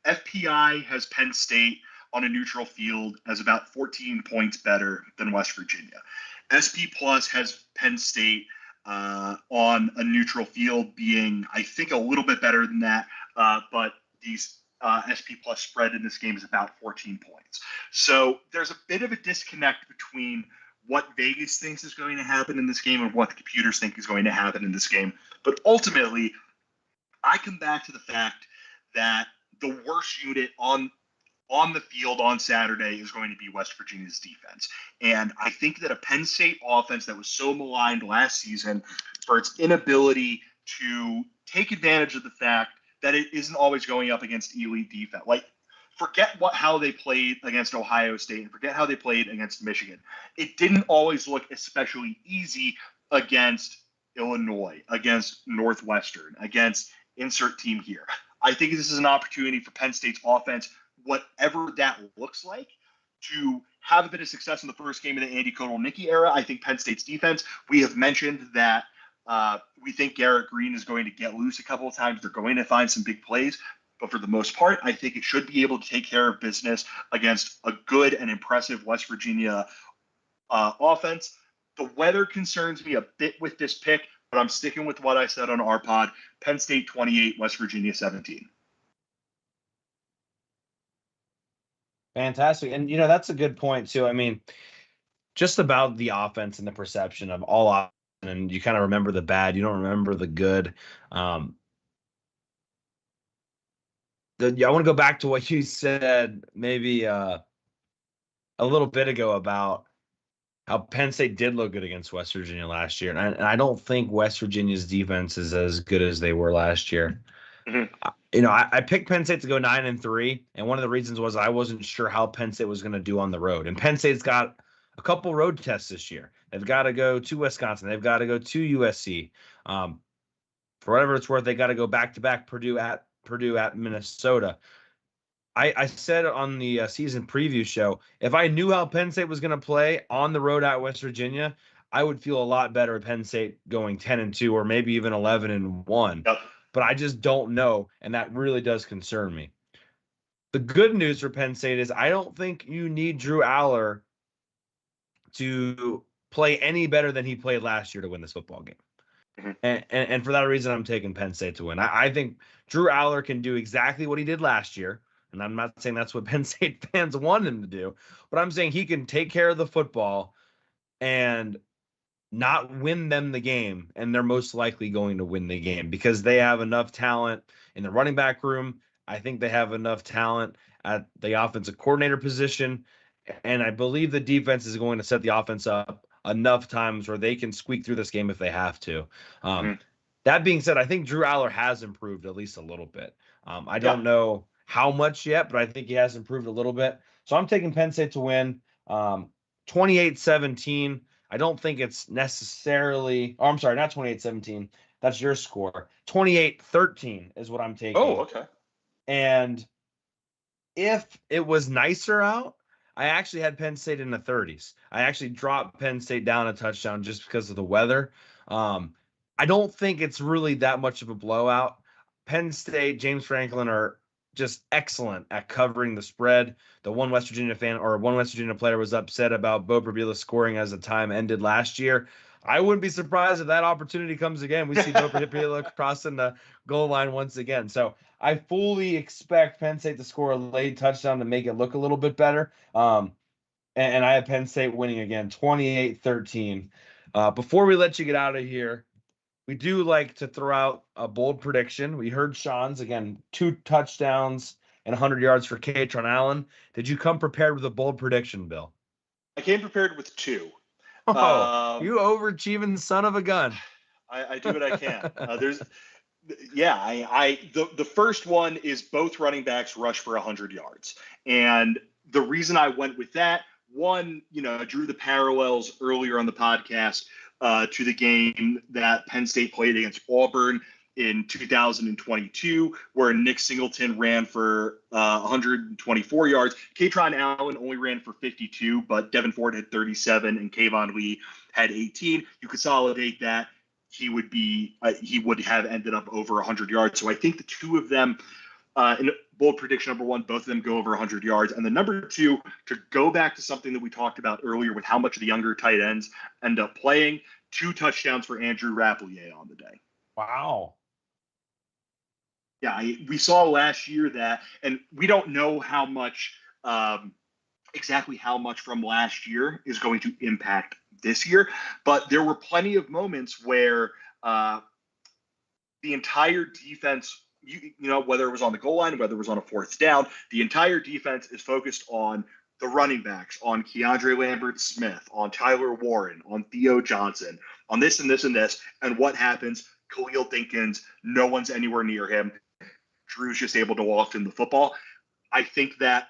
FPI has Penn State on a neutral field as about 14 points better than West Virginia. SP Plus has Penn State on a neutral field being, I think, a little bit better than that. But these SP plus spread in this game is about 14 points. So there's a bit of a disconnect between what Vegas thinks is going to happen in this game and what the computers think is going to happen in this game. But ultimately, I come back to the fact that the worst unit on the field on Saturday is going to be West Virginia's defense. And I think that a Penn State offense that was so maligned last season for its inability to take advantage of the fact that it isn't always going up against elite defense. Like, forget how they played against Ohio State and forget how they played against Michigan. It didn't always look especially easy against Illinois, against Northwestern, against insert team here. I think this is an opportunity for Penn State's offense, whatever that looks like, to have a bit of success in the first game of the Andy Kotelnicki era. I think Penn State's defense, we have mentioned that we think Garrett Green is going to get loose a couple of times. They're going to find some big plays. But for the most part, I think it should be able to take care of business against a good and impressive West Virginia offense. The weather concerns me a bit with this pick, but I'm sticking with what I said on our pod. Penn State 28, West Virginia 17. Fantastic. And, that's a good point, too. I mean, just about the offense and the perception of all offense, and you kind of remember the bad. You don't remember the good. I want to go back to what you said maybe a little bit ago about how Penn State did look good against West Virginia last year. And I don't think West Virginia's defense is as good as they were last year. Mm-hmm. I picked Penn State to go 9-3, and one of the reasons was I wasn't sure how Penn State was going to do on the road. And Penn State's got a couple road tests this year. They've got to go to Wisconsin. They've got to go to USC. For whatever it's worth, they got to go back-to-back Purdue at Minnesota. I said on the season preview show, if I knew how Penn State was going to play on the road at West Virginia, I would feel a lot better at Penn State going 10-2 or maybe even 11-1. Yep. But I just don't know, and that really does concern me. The good news for Penn State is I don't think you need Drew Aller to play any better than he played last year to win this football game. Mm-hmm. And for that reason, I'm taking Penn State to win. I think Drew Aller can do exactly what he did last year. And I'm not saying that's what Penn State fans want him to do, but I'm saying he can take care of the football and not win them the game. And they're most likely going to win the game because they have enough talent in the running back room. I think they have enough talent at the offensive coordinator position. And I believe the defense is going to set the offense up enough times where they can squeak through this game if they have to. That being said, I think Drew Aller has improved at least a little bit. I don't know how much yet, but I think he has improved a little bit. So I'm taking Penn State to win 28-17. I don't think it's necessarily – I'm sorry, not 28-17. That's your score. 28-13 is what I'm taking. Oh, okay. And if it was nicer out, I actually had Penn State in the 30s. I actually dropped Penn State down a touchdown just because of the weather. I don't think it's really that much of a blowout. Penn State, James Franklin are just excellent at covering the spread. The one West Virginia player was upset about Bo Prabila scoring as the time ended last year. I wouldn't be surprised if that opportunity comes again. We see Bo Prabila crossing the goal line once again. So I fully expect Penn State to score a late touchdown to make it look a little bit better. And I have Penn State winning again, 28-13. Before we let you get out of here, we do like to throw out a bold prediction. We heard Shawn's, again, 2 touchdowns and 100 yards for Katron Allen. Did you come prepared with a bold prediction, Bill? I came prepared with 2. You overachieving son of a gun. I do what I can. The first one is both running backs rush for 100 yards. And the reason I went with that, one, I drew the parallels earlier on the podcast to the game that Penn State played against Auburn in 2022, where Nick Singleton ran for 124 yards. Katron Allen only ran for 52, but Devin Ford had 37 and Kayvon Lee had 18. You consolidate that, he would have ended up over 100 yards. So I think the two of them, in bold prediction number 1, both of them go over 100 yards. And the number 2, to go back to something that we talked about earlier with how much of the younger tight ends end up playing, 2 touchdowns for Andrew Rapplier on the day. Wow. Yeah, we saw last year that, and we don't know how much, exactly how much from last year is going to impact this year, but there were plenty of moments where the entire defense, whether it was on the goal line, whether it was on a fourth down, the entire defense is focused on the running backs, on Keandre Lambert-Smith, on Tyler Warren, on Theo Johnson, on this and this and this. And what happens? Khalil Dinkins, no one's anywhere near him. Drew's just able to walk in the football. I think that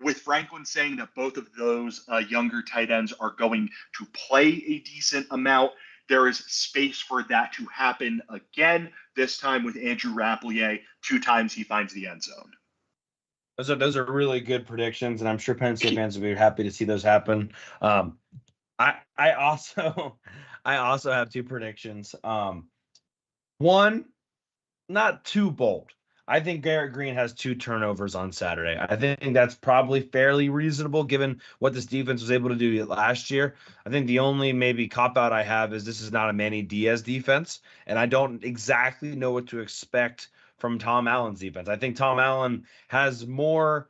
with Franklin saying that both of those younger tight ends are going to play a decent amount, there is space for that to happen again, this time with Andrew Rapplier. 2 times he finds the end zone. Those are really good predictions, and I'm sure Penn State fans will be happy to see those happen. I also have 2 predictions. One, not too bold. I think Garrett Green has 2 turnovers on Saturday. I think that's probably fairly reasonable given what this defense was able to do last year. I think the only maybe cop-out I have is this is not a Manny Diaz defense, and I don't exactly know what to expect from Tom Allen's defense. I think Tom Allen has more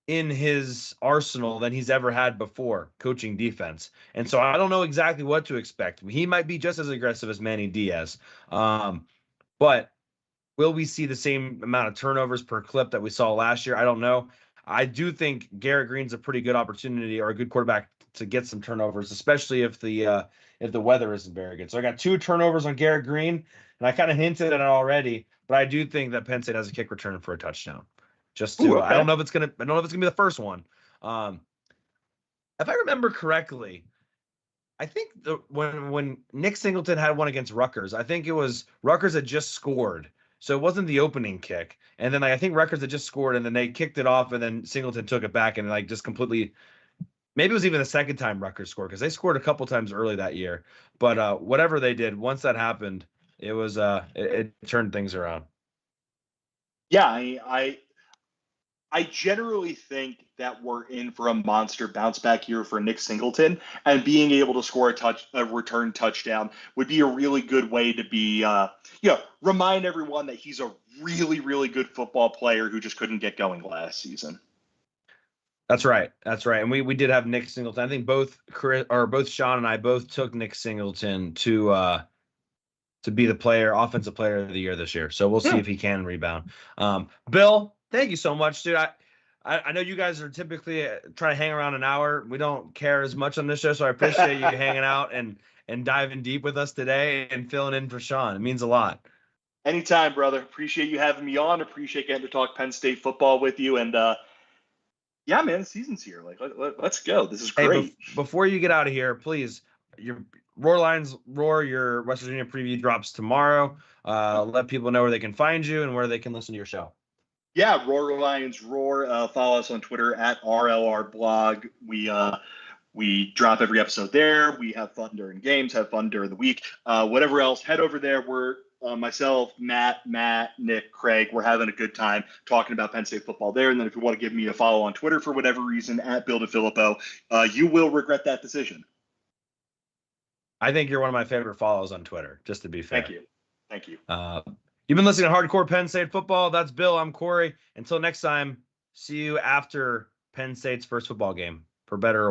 in his arsenal than he's ever had before coaching defense. And so I don't know exactly what to expect. He might be just as aggressive as Manny Diaz. But will we see the same amount of turnovers per clip that we saw last year? I don't know. I do think Garrett Green's a pretty good opportunity or a good quarterback to get some turnovers, especially if the weather isn't very good. So I got 2 turnovers on Garrett Green, and I kind of hinted at it already, but I do think that Penn State has a kick return for a touchdown. Just to, I don't know if it's gonna be the first one. If I remember correctly, I think when Nick Singleton had one against Rutgers, I think it was Rutgers had just scored. So it wasn't the opening kick. And then I think Rutgers had just scored, and then they kicked it off, and then Singleton took it back and just completely – maybe it was even the second time Rutgers scored because they scored a couple times early that year. But whatever they did, once that happened, it was it turned things around. Yeah, I generally think that we're in for a monster bounce back year for Nick Singleton, and being able to score a return touchdown would be a really good way to be, remind everyone that he's a really, really good football player who just couldn't get going last season. That's right. And we did have Nick Singleton. I think both Shawn and I both took Nick Singleton to be the offensive player of the year this year. So we'll see if he can rebound. Bill, thank you so much, dude. I know you guys are typically trying to hang around an hour. We don't care as much on this show, so I appreciate you hanging out and diving deep with us today and filling in for Shawn. It means a lot. Anytime, brother. Appreciate you having me on. Appreciate getting to talk Penn State football with you. And yeah, man, the season's here. Let's go. This is great. Hey, before you get out of here, please, your Roar Lions Roar, your West Virginia preview drops tomorrow. Let people know where they can find you and where they can listen to your show. Yeah, Roar Lions Roar. Follow us on Twitter at RLRblog. We drop every episode there. We have fun during games, have fun during the week. Whatever else, head over there. We're myself, Matt, Nick, Craig. We're having a good time talking about Penn State football there. And then if you want to give me a follow on Twitter for whatever reason, at Bill DiFilippo, you will regret that decision. I think you're one of my favorite follows on Twitter, just to be fair. Thank you. You've been listening to Hardcore Penn State Football. That's Bill. I'm Cory. Until next time, see you after Penn State's first football game, for better or worse.